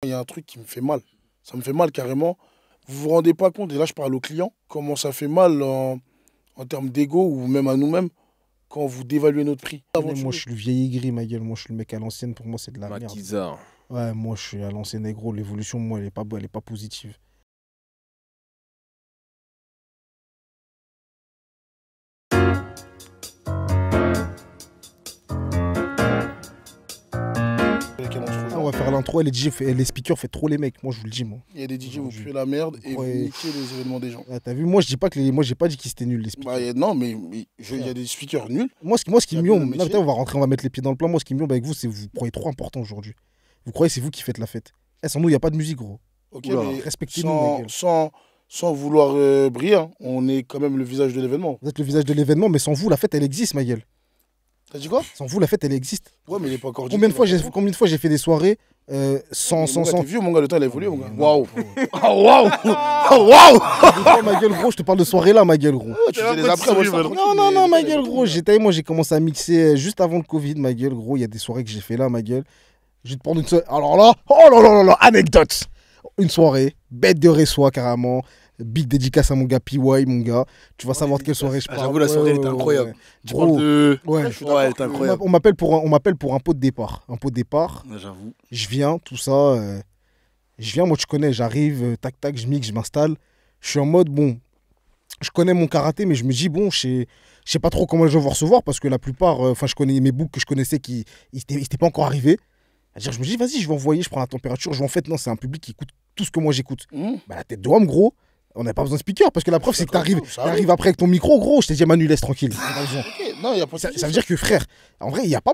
Il y a un truc qui me fait mal. Ça me fait mal carrément. Vous vous rendez pas compte, et là je parle aux clients, comment ça fait mal en termes d'ego ou même à nous-mêmes quand vous dévaluez notre prix. Moi, je suis le vieil aigri, ma gueule. Moi, je suis le mec à l'ancienne. Pour moi, c'est de la merde. Maquisard. Ouais, moi, je suis à l'ancienne, et gros. L'évolution, moi, elle est pas positive. Ah, on va faire l'intro. Les DJ, les speakers, fait trop les mecs. Moi, je vous le dis, moi. Il y a des DJ, vous puez la merde et vous niquez les événements des gens. Ah, t'as vu, moi, je dis pas que moi, j'ai pas dit qu'ils étaient nuls, les speakers. Bah, non, mais il y a des speakers nuls. Moi, ce qui me miaume, là, on va rentrer, on va mettre les pieds dans le plat. Moi, ce qui me miaume avec vous, c'est que vous croyez trop important aujourd'hui. Vous croyez que c'est vous qui faites la fête. Sans nous, il n'y a pas de musique, gros. Ok, Oula, mais respectez-nous, sans vouloir briller, hein, on est quand même le visage de l'événement. Vous êtes le visage de l'événement, mais sans vous, la fête, elle existe, ma gueule. T'as dit quoi? Sans vous, la fête, elle existe. Ouais, mais il est pas encore dit. Combien de fois j'ai fait des soirées sans... T'es vieux, mon gars, le temps, il a évolué, mon gars. Waouh. Waouh. Waouh. Ma gueule, gros, je te parle de soirée là, ma gueule, gros. Tu faisais des après, Non, ma gueule, gros. Moi, j'ai commencé à mixer juste avant le Covid, ma gueule, gros. Il y a des soirées que j'ai fait là, ma gueule. Je vais te prendre une soirée. Alors là, oh là là, anecdote. Une soirée, bête de réçoit carrément. Big dédicace à mon gars PY, mon gars. Tu vas savoir de quelle soirée je parle. J'avoue, la soirée, elle était incroyable. Tu parles de... Ouais, elle était incroyable. On m'appelle pour un pot de départ. Un pot de départ. J'avoue. Je viens, tout ça. Je viens, moi, tu connais, j'arrive, tac, tac, je mixe, je m'installe. Je suis en mode, bon, je connais mon karaté, mais je me dis, bon, je sais pas trop comment les gens vont recevoir parce que la plupart, je connais mes books que je connaissais qui n'étaient pas encore arrivés. C'est-à-dire, je me dis, vas-y, je vais envoyer, je prends la température. En fait, non, c'est un public qui écoute tout ce que moi j'écoute. Bah, la tête de homme, gros. On n'a pas besoin de speaker parce que la preuve, c'est que t'arrives après avec ton micro, gros. Je t'ai dit, Manu, laisse tranquille. Non, y a pas de ça veut dire que, frère, en vrai, il n'y a pas.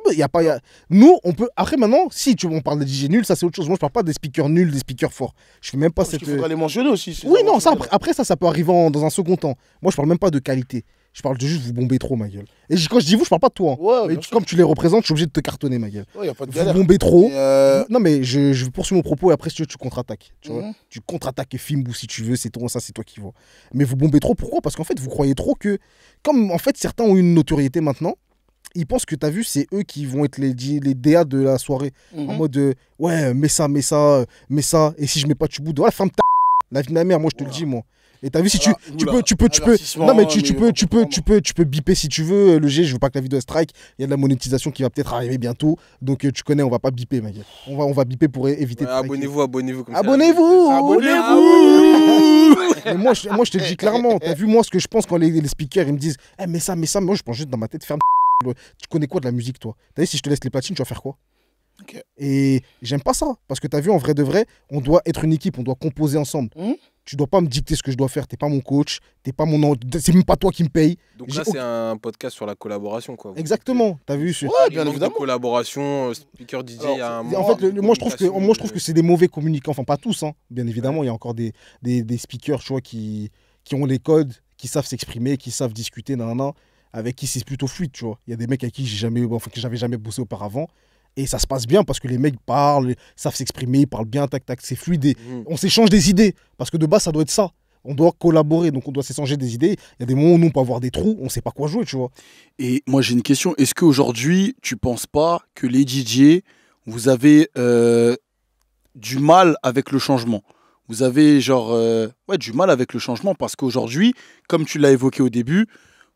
Nous, on peut. Après, maintenant, si on parle des DJ nuls, ça, c'est autre chose. Moi, je parle pas des speakers nuls, des speakers forts. Je fais même pas cette. Il faudra les mentionner aussi. Oui, non, ça, après, ça peut arriver dans un second temps. Moi, je parle même pas de qualité. Je parle de juste vous bomber trop, ma gueule. Et quand je dis vous, je parle pas de toi. Hein. Ouais, comme tu les représentes, je suis obligé de te cartonner, ma gueule. Ouais, y a pas de vous bombez trop. Non, mais je poursuis mon propos et après, si tu contre-attaques. Tu vois, tu contre-attaques Fimbou si tu veux, c'est toi qui vois. Mais vous bombez trop, pourquoi? Parce qu'en fait, vous croyez trop que, comme en fait, certains ont une notoriété maintenant, ils pensent que t'as vu, c'est eux qui vont être les DA de la soirée. En mode, ouais, mets ça. Et si je mets pas tu boudes, voilà, ferme ta. La vie de ma mère, moi, je te le dis, moi. Et t'as vu, si tu peux. Non, mais tu peux biper si tu veux. Le G, je veux pas que la vidéo strike. Il y a de la monétisation qui va peut-être arriver bientôt. Donc tu connais, on va pas biper, ma gueule. On va biper pour éviter de abonnez-vous comme ça. Abonnez-vous. Mais moi, je te le dis clairement. T'as vu, moi, ce que je pense quand les speakers, ils me disent, mais ça. Moi, je pense juste dans ma tête, ferme. Tu connais quoi de la musique, toi? T'as vu, si je te laisse les platines, tu vas faire quoi? Okay. Et j'aime pas ça. Parce que t'as vu, en vrai de vrai, on doit être une équipe, on doit composer ensemble. Tu dois pas me dicter ce que je dois faire. T'es pas mon coach, c'est même pas toi qui me paye. Donc là, c'est un podcast sur la collaboration, quoi. Exactement. T'as vu? Ouais, bien évidemment. Collaboration, speaker DJ. En fait, moi, je trouve que c'est des mauvais communicants. Enfin, pas tous, hein. Bien évidemment, il y a encore des speakers, tu vois, qui ont les codes, qui savent s'exprimer, qui savent discuter, avec qui c'est plutôt fluide, tu vois. Il y a des mecs avec qui que j'avais jamais bossé auparavant. Et ça se passe bien parce que les mecs parlent, savent s'exprimer, ils parlent bien, tac, tac, c'est fluide. Et on s'échange des idées. Parce que de base, ça doit être ça. On doit collaborer, donc on doit s'échanger des idées. Il y a des moments où nous, on peut avoir des trous, on ne sait pas quoi jouer, tu vois. Et moi, j'ai une question. Est-ce qu'aujourd'hui, tu ne penses pas que les DJ, vous avez du mal avec le changement? Vous avez du mal avec le changement parce qu'aujourd'hui, comme tu l'as évoqué au début,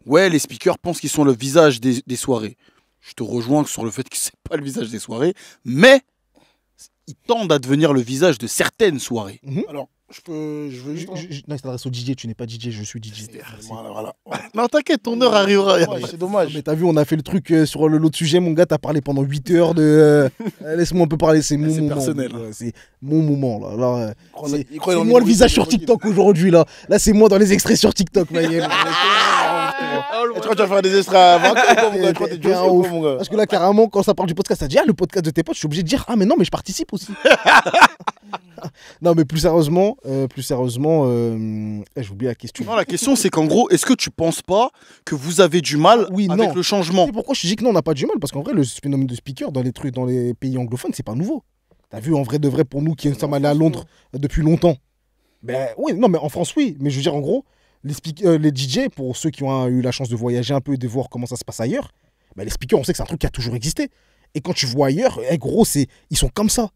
les speakers pensent qu'ils sont le visage des soirées. Je te rejoins sur le fait que c'est pas le visage des soirées, mais ils tendent à devenir le visage de certaines soirées. Alors, je veux juste... Non, il s'adresse au DJ, tu n'es pas DJ, je suis DJ. Voilà. Non, t'inquiète, ton heure arrivera. Ouais, c'est dommage. Mais t'as vu, on a fait le truc sur l'autre sujet, mon gars, t'as parlé pendant 8 heures de... Laisse-moi un peu parler, c'est mon moment. Personnel. C'est mon moment, là. C'est moi le visage sur TikTok aujourd'hui, là. Là, c'est moi dans les extraits sur TikTok, ma gueule. Tu crois que tu vas faire des extraits avant mon gars? Parce que là, carrément, quand ça parle du podcast, ça dit, le podcast de tes potes, je suis obligé de dire, mais non, mais je participe aussi. Non, mais plus sérieusement, j'ai oublié la question. Non, la question, c'est qu'en gros, est-ce que tu penses pas que vous avez du mal avec le changement? C'est pourquoi je dis que non, on n'a pas du mal, parce qu'en vrai, le phénomène de speaker dans les pays anglophones, c'est pas nouveau. T'as vu, en vrai de vrai, pour nous qui sommes allés à Londres depuis longtemps. Ben oui, non, mais en France, oui. Mais je veux dire, en gros, les DJ, pour ceux qui ont eu la chance de voyager un peu et de voir comment ça se passe ailleurs, les speakers, on sait que c'est un truc qui a toujours existé. Et quand tu vois ailleurs, gros, ils sont comme ça.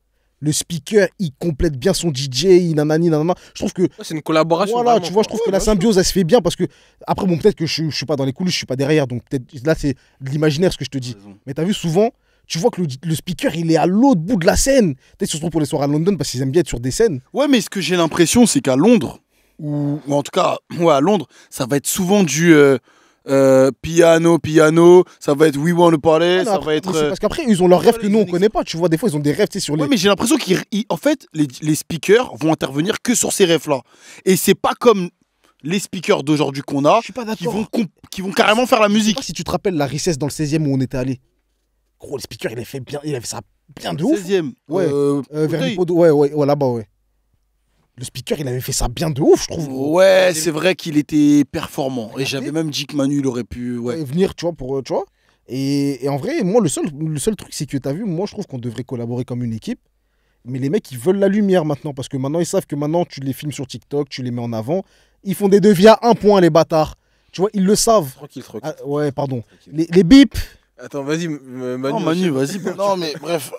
le speaker, il complète bien son DJ, il nanani, nanana. Je trouve que. C'est une collaboration. Voilà, vraiment, tu vois, je trouve que la symbiose, elle se fait bien parce que. Après, bon, peut-être que je suis pas dans les coulisses, je suis pas derrière, donc peut-être là, c'est de l'imaginaire ce que je te dis. Mais t'as vu, souvent, tu vois que le speaker, il est à l'autre bout de la scène. Peut-être surtout pour les soirées à London parce qu'ils aiment bien être sur des scènes. Ouais, mais ce que j'ai l'impression, c'est qu'à Londres, ou en tout cas, ouais, à Londres, ça va être souvent du piano, ça va être We Want to Party, ça va être. Parce qu'après, ils ont leurs rêves que nous, on connaît pas. Tu vois, des fois, ils ont des rêves, tu sais, sur les. Ouais, mais j'ai l'impression qu'en fait, les speakers vont intervenir que sur ces rêves-là. Et c'est pas comme les speakers d'aujourd'hui qu'on a, Je suis pas d'accord. qui vont carrément faire la Je sais musique. pas si tu te rappelles la richesse dans le 16e où on était allé. Gros, le speaker, il avait fait ça bien de ouf. 16e. Ouais, vers Lipodo, ouais, là-bas, ouais. Le speaker, il avait fait ça bien de ouf, je trouve. Ouais, c'est vrai qu'il était performant. Et j'avais même dit que Manu, il aurait pu. Ouais. Venir, tu vois, tu vois. Et en vrai, moi, le seul truc, c'est que t'as vu, moi, je trouve qu'on devrait collaborer comme une équipe. Mais les mecs, ils veulent la lumière maintenant. Parce que maintenant, ils savent que maintenant, tu les filmes sur TikTok, tu les mets en avant. Ils font des devis à 1 point, les bâtards. Tu vois, ils le savent. Tranquille. Ah, ouais, pardon. Les bips. Attends, vas-y, Manu. Non, Manu, vas-y. Non, mais bref,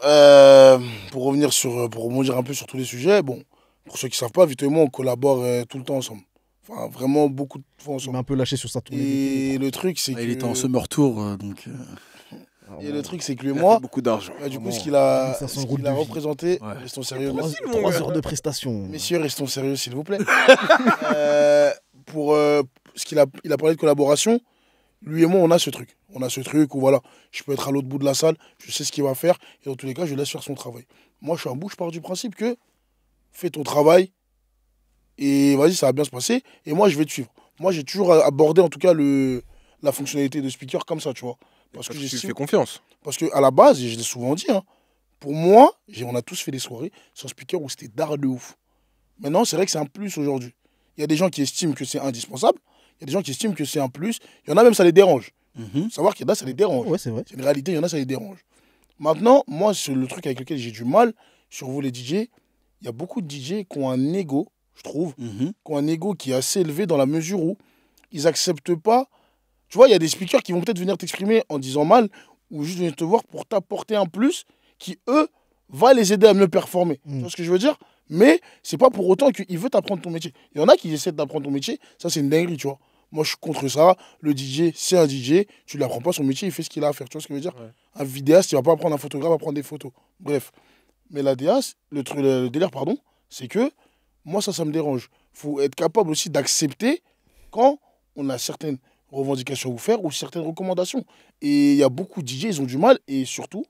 pour revenir pour rebondir un peu sur tous les sujets, bon, pour ceux qui ne savent pas, Vito et moi, on collabore tout le temps ensemble. Enfin, vraiment beaucoup de fois Il ensemble. m'a un peu lâché sur sa tournée. Et le truc, c'est que. Il était en summer tour, donc. Et le truc, c'est que lui et Il a moi, fait beaucoup d'argent. du coup, Vraiment. ce qu'il a, 1500 ce euros qu'il de a vie. représenté, Ouais. restons sérieux. 3 heures de prestation. Messieurs, restons sérieux, s'il vous plaît. Pour ce qu'il a parlé de collaboration, lui et moi, on a ce truc. On a ce truc où voilà, je peux être à l'autre bout de la salle, je sais ce qu'il va faire, et dans tous les cas, je laisse faire son travail. Moi, je suis un bout, je pars du principe que fais ton travail, et vas-y, ça va bien se passer, et moi, je vais te suivre. Moi, j'ai toujours abordé, en tout cas, la fonctionnalité de speaker comme ça, tu vois. Parce que Tu lui j'estime- fais confiance. parce qu'à la base, et je l'ai souvent dit, hein, pour moi, on a tous fait des soirées sur speaker où c'était d'art de ouf. Maintenant, c'est vrai que c'est un plus aujourd'hui. Il y a des gens qui estiment que c'est indispensable, il y a des gens qui estiment que c'est un plus, il y en a même, ça les dérange. Mhm. Faut savoir qu'il y en a, ça les dérange. Ouais, c'est vrai. C'est une réalité, il y en a, ça les dérange. Maintenant, moi, c'est le truc avec lequel j'ai du mal, sur vous les DJ, il y a beaucoup de DJ qui ont un ego, je trouve, Mhm. qui ont un ego qui est assez élevé dans la mesure où ils acceptent pas. Tu vois, il y a des speakers qui vont peut-être venir t'exprimer en disant mal ou juste venir te voir pour t'apporter un plus qui, eux, va les aider à mieux performer. Tu vois ce que je veux dire? Mais c'est pas pour autant qu'il veut t'apprendre ton métier. Il y en a qui essaient d'apprendre ton métier, ça c'est une dinguerie, tu vois. Moi je suis contre ça. Le DJ, c'est un DJ, tu lui apprends pas son métier, il fait ce qu'il a à faire. Tu vois ce que je veux dire? Ouais. Un vidéaste, il va pas apprendre un photographe à prendre des photos. Bref. Mais la DAS, le délire, pardon, c'est que moi ça me dérange. Faut être capable aussi d'accepter quand on a certaines revendications à vous faire ou certaines recommandations. Et il y a beaucoup de DJ, ils ont du mal. Et surtout,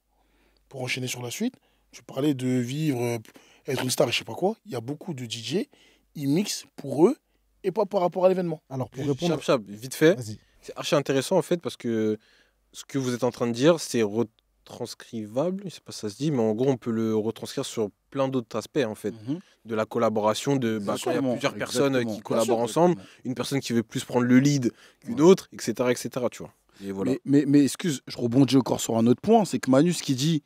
pour enchaîner sur la suite, je parlais de vivre, être une star et je sais pas quoi. Il y a beaucoup de DJ, ils mixent pour eux et pas par rapport à l'événement. Alors, pour Juste répondre. chap, vite fait. Vas-y. C'est archi intéressant en fait parce que ce que vous êtes en train de dire, c'est retranscrivable, je sais pas si ça se dit, mais en gros on peut le retranscrire sur plein d'autres aspects en fait. Mhm. De la collaboration, quand il y a Exactement, plusieurs personnes exactement. qui collaborent Bien sûr, ensemble, une personne qui veut plus prendre le lead qu'une autre, etc., tu vois. Et voilà. Mais excuse, je rebondis encore sur un autre point, c'est que Manu, ce qu'il dit,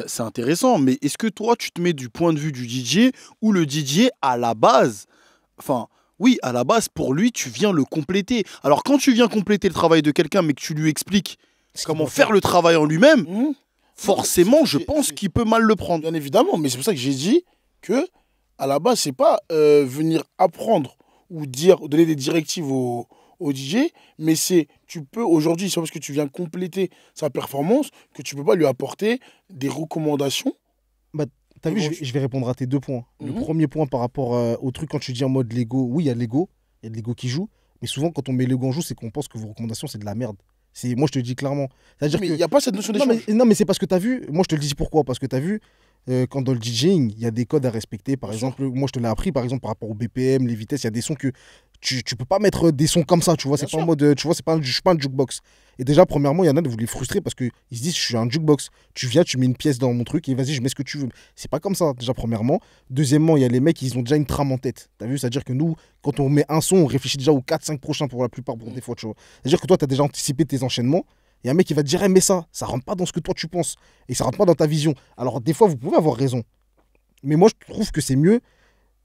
c'est intéressant, mais est-ce que toi, tu te mets du point de vue du DJ ou le DJ, à la base, enfin, oui, à la base, pour lui, tu viens le compléter. Alors, quand tu viens compléter le travail de quelqu'un, mais que tu lui expliques comment faire le travail en lui-même, Mmh. forcément, je c'est- pense c'est- qu'il peut mal le prendre. Bien évidemment, mais c'est pour ça que j'ai dit que à la base, c'est pas venir apprendre ou donner des directives au DJ, mais c'est tu peux aujourd'hui, c'est pas parce que tu viens compléter sa performance que tu peux pas lui apporter des recommandations. T'as vu, Et bon, je vais répondre à tes 2 points. Le Mhm. premier point par rapport au truc, quand tu dis en mode Lego, oui, il y a l'ego, il y a de l'ego qui joue, mais souvent, quand on met l'ego en joue, c'est qu'on pense que vos recommandations, c'est de la merde. Moi, je te le dis clairement. C'est-à-dire Mais que. il n'y a pas cette notion d'échange. Non, mais c'est parce que tu as vu, moi je te le dis pourquoi, parce que tu as vu, quand dans le DJing, il y a des codes à respecter. Par Bien exemple, moi je te l'ai appris, par exemple, par rapport au BPM, les vitesses, il y a des sons que tu peux pas mettre des sons comme ça, tu vois. C'est Bien pas en sûr. mode, tu vois, je suis pas un jukebox. Et déjà, premièrement, il y en a de vous les frustrer parce qu'ils se disent, je suis un jukebox. Tu viens, tu mets une pièce dans mon truc et vas-y, je mets ce que tu veux. C'est pas comme ça, déjà, premièrement. Deuxièmement, il y a les mecs, ils ont déjà une trame en tête. Tu as vu, c'est-à-dire que nous, quand on met un son, on réfléchit déjà aux 4-5 prochains pour la plupart, pour des fois, tu vois. C'est-à-dire que toi, tu as déjà anticipé tes enchaînements. Et un mec, il va te dire, mais ça rentre pas dans ce que toi tu penses. Et ça rentre pas dans ta vision. Alors, des fois, vous pouvez avoir raison. Mais moi, je trouve que c'est mieux.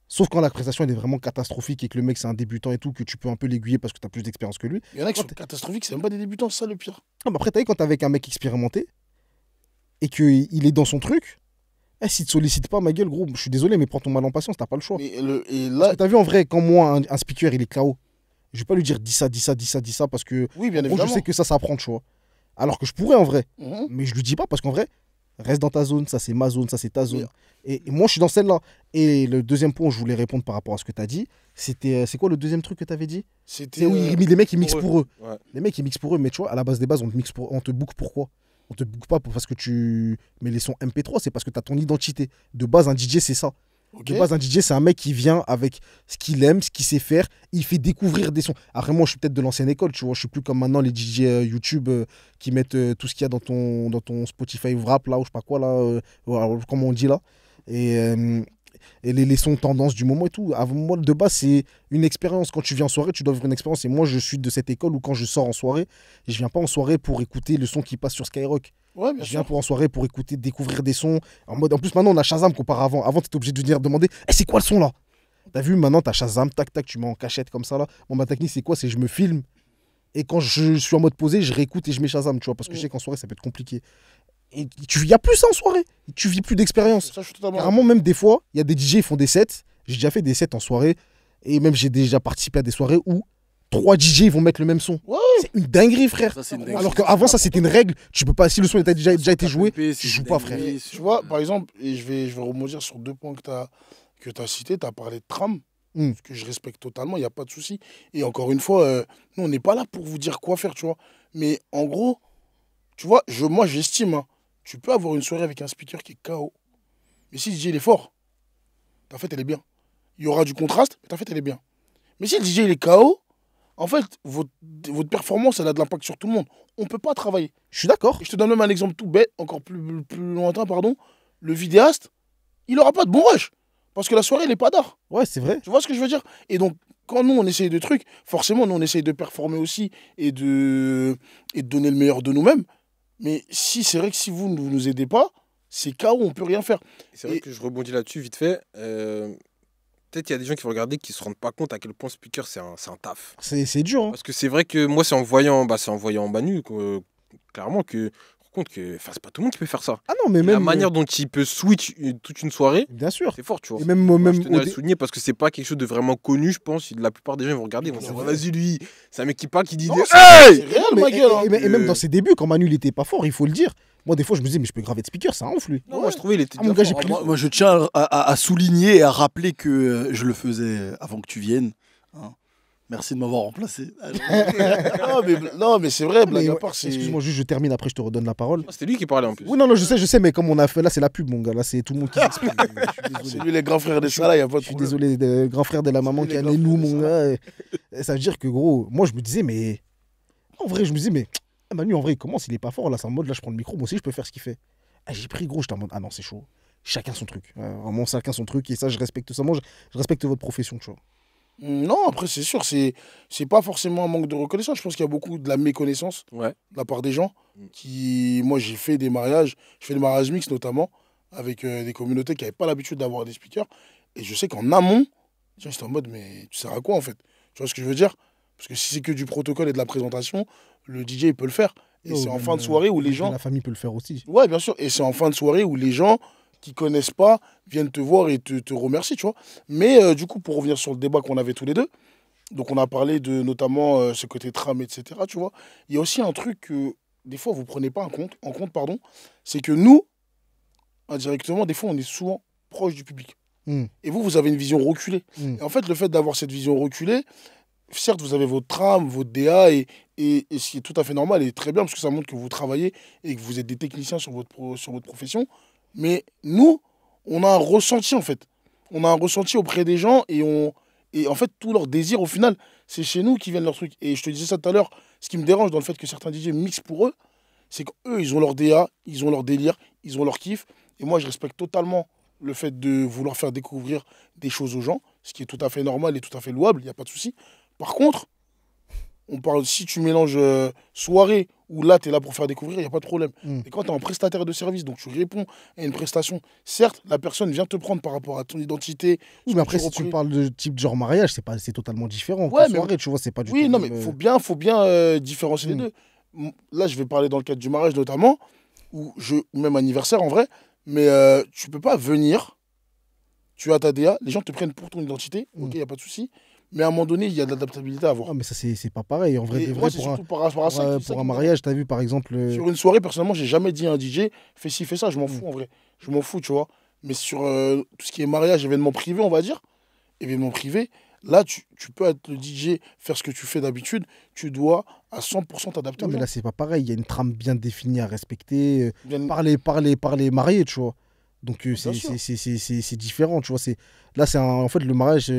Sauf quand la prestation elle est vraiment catastrophique et que le mec, c'est un débutant et tout, que tu peux un peu l'aiguiller parce que tu as plus d'expérience que lui. Il y en a qui sont catastrophiques, c'est même pas des débutants, c'est ça le pire. Ah, mais après, t'as vu, quand t'es avec un mec expérimenté et qu'il est dans son truc, Eh, si te sollicite pas, ma gueule, gros, je suis désolé, mais prends ton mal en patience, t'as pas le choix. Et Parce là, que t'as vu, en vrai, quand moi, un speaker, il est KO, je vais pas lui dire dis ça, dis ça, dis ça, dis ça, parce que oui, bien en gros, évidemment. je sais que ça prend, tu vois. Alors que je pourrais, en vrai. Mhm. Mais je lui dis pas, parce qu'en vrai, reste dans ta zone, ça c'est ma zone, ça c'est ta zone. Oui. Et moi, je suis dans celle-là. Et le deuxième point où je voulais répondre par rapport à ce que t'as dit, c'était. C'est quoi le deuxième truc que t'avais dit? C'était. C'est où les mecs, ils mixent pour eux. Ouais. Les mecs, ils mixent pour eux, mais tu vois, à la base des bases, on te book pourquoi? On te book pas parce que tu mets les sons MP3, c'est parce que tu as ton identité. De base, un DJ, c'est ça. Ok. De base, un DJ, c'est un mec qui vient avec ce qu'il aime, ce qu'il sait faire. Il fait découvrir des sons. Après, moi, je suis peut-être de l'ancienne école, tu vois. Je suis plus comme maintenant les DJ YouTube qui mettent tout ce qu'il y a dans ton Spotify Wrap, là, ou je sais pas quoi, là, comme on dit là. Et les sons tendance du moment et tout. Avant, moi, de base, c'est une expérience. Quand tu viens en soirée, tu dois vivre une expérience. Et moi, je suis de cette école où quand je sors en soirée, je viens pas en soirée pour écouter le son qui passe sur Skyrock. Ouais, bien Je viens sûr. pour en soirée pour écouter, découvrir des sons. En plus, maintenant, on a Shazam qu'auparavant. Avant, tu étais obligé de venir demander eh, c'est quoi le son là? T'as vu, maintenant, t'as Shazam, tac, tac, tu mets en cachette comme ça là. Bon, ma technique, c'est quoi? C'est je me filme. Et quand je suis en mode posé, je réécoute et je mets Shazam, tu vois. Parce que je sais qu'en soirée, ça peut être compliqué. Et il n'y a plus ça en soirée. Tu vis plus d'expérience. Ça, je suis totalement. Carrément, même des fois, il y a des DJ qui font des sets. J'ai déjà fait des sets en soirée. Et même, j'ai déjà participé à des soirées où 3 DJ ils vont mettre le même son. Ouais. C'est une dinguerie, frère. Ça, c'est une dinguerie. Alors qu'avant, ça, c'était une règle. Tu peux pas, si le son a déjà été joué, KPP, tu c'est joues une pas, dinguerie. frère. Et tu vois, par exemple, et je vais rebondir sur 2 points que tu as cités. Tu as parlé de tram, Mm. que je respecte totalement, il n'y a pas de souci. Et encore une fois, nous, on n'est pas là pour vous dire quoi faire, tu vois. Mais en gros, tu vois, moi, j'estime, hein, tu peux avoir une soirée avec un speaker qui est KO. Mais si le DJ il est fort, ta fête, elle est bien. Il y aura du contraste, mais ta fête, elle est bien. Mais si le DJ il est KO, en fait, votre performance, elle a de l'impact sur tout le monde. On ne peut pas travailler. Je suis d'accord. Et je te donne même un exemple tout bête, encore plus lointain, pardon. Le vidéaste, il n'aura pas de bon rush. Parce que la soirée, elle n'est pas d'art. Ouais, c'est vrai. Tu vois ce que je veux dire? Et donc, quand nous, on essaye de trucs, forcément, nous, on essaye de performer aussi et de donner le meilleur de nous-mêmes. Mais si c'est vrai que si vous ne nous aidez pas, c'est KO, on ne peut rien faire. C'est vrai Et- que je rebondis là-dessus vite fait. Peut-être il y a des gens qui vont regarder qui se rendent pas compte à quel point speaker c'est un taf. C'est dur. Hein. Parce que c'est vrai que moi c'est en voyant Manu clairement que je me rends compte que c'est pas tout le monde qui peut faire ça. Ah non, mais Et même. la manière dont il peut switch toute une soirée, Bien sûr. c'est fort, tu vois. Et même, Moi, même je tenais à au le souligner parce que c'est pas quelque chose de vraiment connu, je pense. La plupart des gens ils vont regarder, ils vont C'est dire vrai. vas-y lui, c'est un mec qui parle qui dit Non, des- c'est Hey c'est réel, mais- ma gueule. hein. et même dans ses débuts, quand Manu il était pas fort, il faut le dire. Moi, des fois, je me disais, mais je peux graver de speaker, ça enfle lui. Non, moi je trouvais il était Ah, mon déjà gars, j'ai fort. pris- Moi, je tiens à souligner et à rappeler que je le faisais avant que tu viennes. hein. Merci de m'avoir remplacé. Non, mais c'est vrai, blague Mais à ouais, part, c'est. excuse-moi, juste je termine, après je te redonne la parole. C'était lui qui parlait en plus. Oui, non, je sais, mais comme on a fait là, c'est la pub, mon gars. Là, c'est tout le monde qui s'exprime. Je suis C'est désolé. lui, les grands frères des Salah, il n'y a pas de Je suis problème. désolé, le grand frère de la maman C'est qui a les né grands nous, frères de mon gars. Et ça veut dire que, gros, moi, je me disais, mais. En vrai, je me disais, mais. Manu, en vrai, il commence, il est pas fort. Là, c'est en mode, là, je prends le micro, moi aussi, je peux faire ce qu'il fait. Ah, j'ai pris, gros, j'étais en mode, ah non, c'est chaud. Chacun son truc. Vraiment, chacun son truc. Et ça, je respecte ça. Moi, je respecte votre profession, tu vois. Non, après, c'est sûr, c'est pas forcément un manque de reconnaissance. Je pense qu'il y a beaucoup de la méconnaissance Ouais. de la part des gens Mm. qui. Moi, j'ai fait des mariages, je fais des mariages mixtes notamment, avec des communautés qui n'avaient pas l'habitude d'avoir des speakers. Et je sais qu'en amont, les gens étaient en mode, mais tu sers à quoi en fait? Tu vois ce que je veux dire? Parce que si c'est que du protocole et de la présentation, le DJ il peut le faire. Et c'est en fin de soirée où les gens. La famille peut le faire aussi. Ouais, bien sûr. Et c'est en fin de soirée où les gens qui connaissent pas viennent te voir et te remercient, tu vois. Mais du coup, pour revenir sur le débat qu'on avait tous les deux, donc on a parlé de notamment ce côté tram, etc., tu vois. Il y a aussi un truc que des fois vous prenez pas en compte, pardon, c'est que nous, indirectement, des fois on est souvent proche du public. Mm. Et vous avez une vision reculée. Mm. Et en fait, le fait d'avoir cette vision reculée, certes, vous avez votre tram, votre DA, et ce qui est tout à fait normal et très bien, parce que ça montre que vous travaillez et que vous êtes des techniciens sur votre profession. Mais nous, on a un ressenti, en fait. On a un ressenti auprès des gens et en fait, tout leur désir, au final, c'est chez nous qui viennent leur truc. Et je te disais ça tout à l'heure, ce qui me dérange dans le fait que certains DJ mixent pour eux, c'est qu'eux, ils ont leur DA, ils ont leur délire, ils ont leur kiff. Et moi, je respecte totalement le fait de vouloir faire découvrir des choses aux gens, ce qui est tout à fait normal et tout à fait louable, il n'y a pas de souci. Par contre, on parle, si tu mélanges soirée où là, tu es là pour faire découvrir, il n'y a pas de problème. Mm. Et quand tu es un prestataire de service, donc tu réponds à une prestation, certes, la personne vient te prendre par rapport à ton identité. Oui, ce mais que après, si tu représentes. parles de type genre mariage, c'est totalement différent. Ouais, Que mais- soirée, tu vois, c'est pas du Oui, tout. non, le mais même, faut bien différencier les Mm. deux. Là, je vais parler dans le cadre du mariage notamment, ou même anniversaire en vrai, Mais tu peux pas venir, tu as ta DA, les gens te prennent pour ton identité, ok, il n'y a pas de souci. Mais à un moment donné, il y a de l'adaptabilité à avoir. Non, mais ça, c'est pas pareil. En vrai, Et de moi, vrai, c'est pour un, surtout par rapport à ça. pour un mariage, t'as vu, par exemple. Sur une soirée, personnellement, j'ai jamais dit à un DJ, fais ci, fais ça, je m'en Mm. fous en vrai. Je m'en fous, tu vois. Mais sur tout ce qui est mariage, événement privé, on va dire, événement privé, là, tu peux être le DJ, faire ce que tu fais d'habitude, tu dois à 100% t'adapter Non, aux mais gens. là, c'est pas pareil. Il y a une trame bien définie à respecter. Bien- Par les mariés, tu vois. Donc, Bien c'est sûr. c'est différent, tu vois. Là, en fait, le mariage,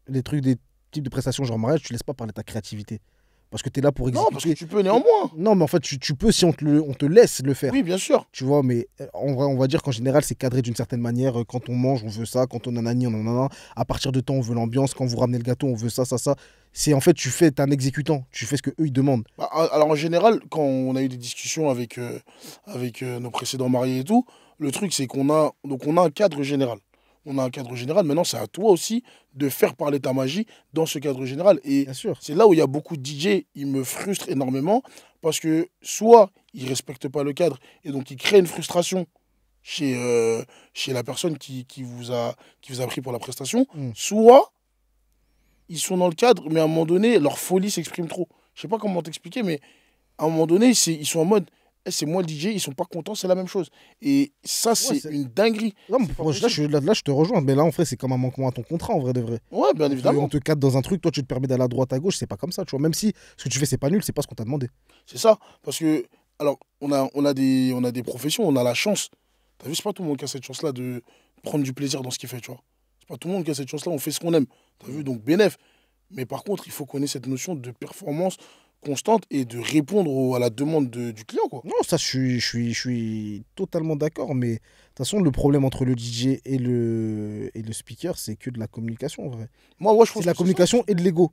les trucs, des types de prestations genre mariage, tu laisses pas parler ta créativité. Parce que tu es là pour Non, parce que exécuter. tu peux néanmoins. Non, mais en fait, tu peux si on te laisse le faire. Oui, bien sûr. Tu vois, mais en vrai, on va dire qu'en général, c'est cadré d'une certaine manière. Quand on mange, on veut ça. Quand on nanani, on nanana. À partir de temps, on veut l'ambiance. Quand vous ramenez le gâteau, on veut ça, ça, ça. C'est en fait, t'es un exécutant. Tu fais ce que eux ils demandent. Bah, alors en général, quand on a eu des discussions avec nos précédents mariés et tout, le truc c'est qu'on a un cadre général. On a un cadre général. Maintenant, c'est à toi aussi de faire parler ta magie dans ce cadre général. Et Bien sûr. c'est là où il y a beaucoup de DJ, ils me frustrent énormément parce que soit ils respectent pas le cadre et donc ils créent une frustration chez la personne qui vous a pris pour la prestation, Mm. soit ils sont dans le cadre, mais à un moment donné, leur folie s'exprime trop. Je sais pas comment t'expliquer, mais à un moment donné, ils sont en mode, eh, c'est moi le DJ, ils sont pas contents, c'est la même chose. Et ça, c'est c'est- une dinguerie. Non, mais C'est pas là, je te rejoins. Mais là, en fait, c'est comme un manquement à ton contrat, en vrai de vrai. Ouais, bien On évidemment. te cadre dans un truc, toi, tu te permets d'aller à droite, à gauche. C'est pas comme ça, tu vois. Même si ce que tu fais, c'est pas nul, c'est pas ce qu'on t'a demandé. C'est ça. Parce que, alors, on a des professions, on a la chance. T'as vu, c'est pas tout le monde qui a cette chance-là de prendre du plaisir dans ce qu'il fait, tu vois. C'est pas tout le monde qui a cette chance-là, on fait ce qu'on aime. T'as vu, donc bénéf. Mais par contre, il faut qu'on ait cette notion de performance constante et de répondre à la demande du client, quoi. Non, ça, je suis totalement d'accord. Mais de toute façon, le problème entre le DJ et le speaker, c'est que de la communication, en vrai. Moi, ouais, je C'est pense de la que c'est ça. communication et de l'ego.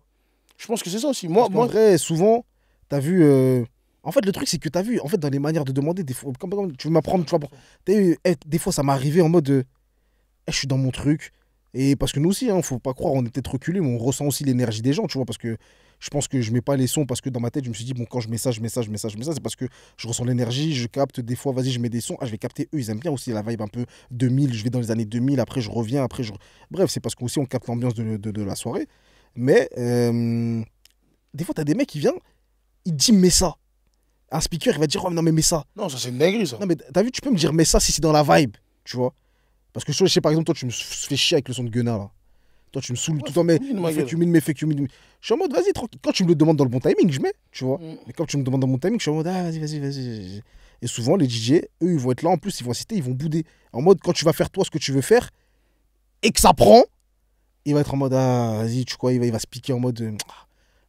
Je pense que c'est ça aussi. Parce qu'en Moi, vrai, souvent, t'as vu. En fait, le truc, c'est que t'as vu, en fait, dans les manières de demander, des fois, comme tu veux m'apprendre, tu vois, t'as vu, des fois, ça m'est arrivé en mode, je suis dans mon truc. Et parce que nous aussi, hein, faut pas croire, on est peut-être reculés, mais on ressent aussi l'énergie des gens, tu vois, parce que je pense que je mets pas les sons parce que dans ma tête, je me suis dit, bon, quand je mets ça, je mets ça, je mets ça, je mets ça, c'est parce que je ressens l'énergie, je capte, des fois, vas-y, je mets des sons, je vais capter, eux, ils aiment bien aussi la vibe un peu 2000, je vais dans les années 2000, après je reviens, Bref, c'est parce qu'aussi on capte l'ambiance de la soirée. Mais, des fois, t'as des mecs qui viennent, ils disent, mets ça. Un speaker, il va dire, oh, non, mais mets ça. non, ça, c'est une dinguerie, ça. Non, mais t'as vu, tu peux me dire, mets ça si c'est dans la vibe, tu vois. Parce que je sais, par exemple, toi, tu me fais chier avec le son de Gunna, là. Toi, tu me saoules tout le temps, mais fume de ma gueule. fake you mean. Je suis en mode, vas-y, tranquille. Quand tu me le demandes dans le bon timing, je mets, tu vois. Mm. Mais quand tu me demandes dans mon timing, je suis en mode, ah, vas-y. Et souvent, les DJ, eux, ils vont être là, en plus, ils vont assister, ils vont bouder. En mode, quand tu vas faire toi ce que tu veux faire, et que ça prend, il va être en mode, ah, vas-y, tu crois, il va se piquer en mode,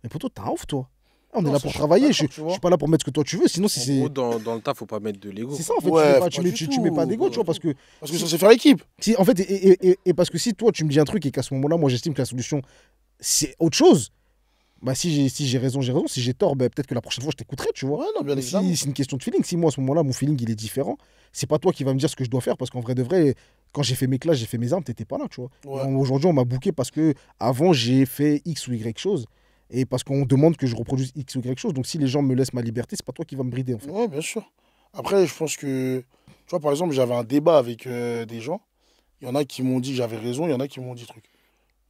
mais poto, t'es un ouf, toi. Ah, on Non, est là ça, pour je suis travailler, d'accord, je tu je vois. suis pas là pour mettre ce que toi tu veux, sinon, si En c'est. gros, dans le tas, faut pas mettre de l'ego. C'est ça, en fait, Ouais, tu pas mets, du tu mets pas tout, d'ego, pas tu vois, du parce que Parce que ça, c'est faire équipe. si, en fait, et parce que si toi, tu me dis un truc et qu'à ce moment-là, moi, j'estime que la solution, c'est autre chose, bah, si j'ai raison, j'ai raison. Si j'ai tort, bah, peut-être que la prochaine fois, je t'écouterai, tu vois. Ouais, non, bien Mais évidemment. si c'est une question de feeling, si moi, à ce moment-là, mon feeling, il est différent, c'est pas toi qui vas me dire ce que je dois faire, parce qu'en vrai de vrai, quand j'ai fait mes classes, j'ai fait mes armes, t'étais pas là, tu vois. Ouais. Et aujourd'hui, on m'a booké parce que avant j'ai fait X ou Y chose, et parce qu'on demande que je reproduise X ou Y chose. Donc si les gens me laissent ma liberté, c'est pas toi qui vas me brider, en fait. Ouais, bien sûr. Après, je pense que, tu vois, par exemple, j'avais un débat avec des gens. Il y en a qui m'ont dit que j'avais raison, il y en a qui m'ont dit truc.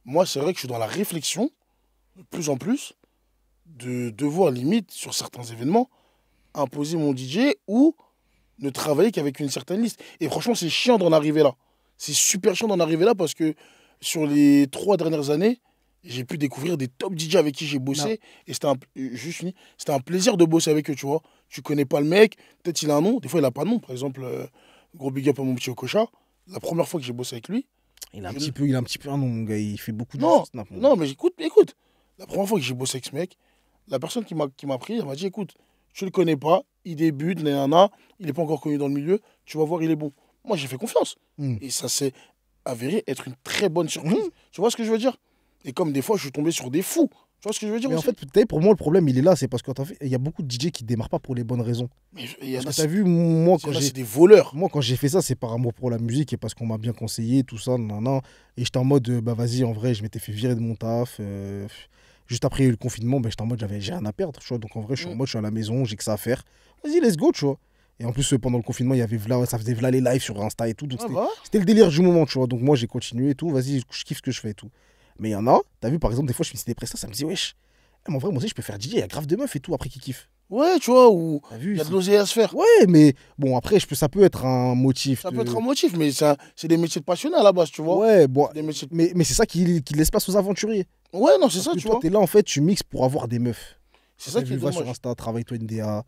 Moi, c'est vrai que je suis dans la réflexion, de plus en plus, de devoir, limite, sur certains événements, imposer mon DJ ou ne travailler qu'avec une certaine liste. Et franchement, c'est chiant d'en arriver là. C'est super chiant d'en arriver là parce que sur les 3 dernières années, j'ai pu découvrir des top DJ avec qui j'ai bossé. Et c'était juste fini. C'était un plaisir de bosser avec eux, tu vois. Tu connais pas le mec, peut-être il a un nom, des fois il a pas de nom. Par exemple, gros big up à mon petit Okocha. La première fois que j'ai bossé avec lui. Il a un Je- petit peu, il a un petit peu un nom, mon gars. Il fait beaucoup de Non, snap, mon non, mais écoute. La première fois que j'ai bossé avec ce mec, la personne qui m'a pris, elle m'a dit, écoute, tu le connais pas, il débute, nanana, il n'est pas encore connu dans le milieu, tu vas voir, il est bon. Moi, j'ai fait confiance. Mm. Et ça s'est avéré être une très bonne surprise. Mm. Tu vois ce que je veux dire? Et comme des fois, je suis tombé sur des fous. Tu vois ce que je veux dire Mais en aussi? fait, peut-être pour moi, le problème, il est là. C'est parce qu'il y a beaucoup de DJ qui démarrent pas pour les bonnes raisons. Mais il y en Parce a, que t'as vu, moi, quand c'est des voleurs. moi, quand j'ai fait ça, c'est par amour pour la musique et parce qu'on m'a bien conseillé, tout ça, nan. Et j'étais en mode, bah vas-y, en vrai, je m'étais fait virer de mon taf. Juste après le confinement, bah, j'étais en mode, j'ai rien à perdre, tu vois. Donc en vrai, je suis en Mm. mode, je suis à la maison, j'ai que ça à faire. Vas-y, let's go, tu vois. Et en plus, pendant le confinement, il y avait ça faisait les lives sur Insta et tout. Donc Ah bah. c'était le délire du moment, tu vois. Donc moi, j'ai continué et tout. Vas-y, je kiffe ce que je fais et tout. Mais il y en a, t'as vu, par exemple, des fois, je fais des prestats, ça me dit, wesh, mais en vrai, moi aussi, je peux faire DJ. Il y a grave de meufs et tout après qui kiffent. Ouais, tu vois, où T'as il vu y a de l'oseille à se faire. Ouais, mais bon, après, ça peut être un motif. Ça peut être un motif, mais c'est des métiers de passionnés à la base, tu vois. Ouais, bon. Des métiers... Mais c'est ça qui laisse place aux aventuriers. Ouais, non, c'est Parce ça, que tu toi, vois. t'es là, en fait, tu mixes pour avoir des meufs. C'est ça qui est Va sur dommage. Insta, travaille-toi une DA.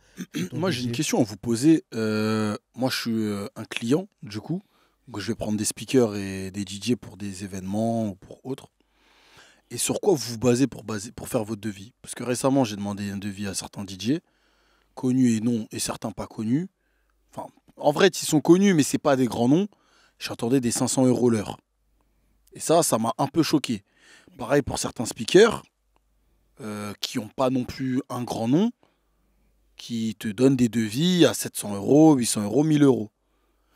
Moi, j'ai une question à vous poser. Moi, je suis un client, du coup. Donc, je vais prendre des speakers et des DJ pour des événements ou pour autres. Et sur quoi vous vous basez pour faire votre devis? Parce que récemment, j'ai demandé un devis à certains DJ, connus et non, et certains pas connus. Enfin, en vrai, ils sont connus, mais c'est pas des grands noms. J'attendais des 500 € l'heure. Et ça m'a un peu choqué. Pareil pour certains speakers qui n'ont pas non plus un grand nom, qui te donnent des devis à 700 €, 800 €, 1000 €.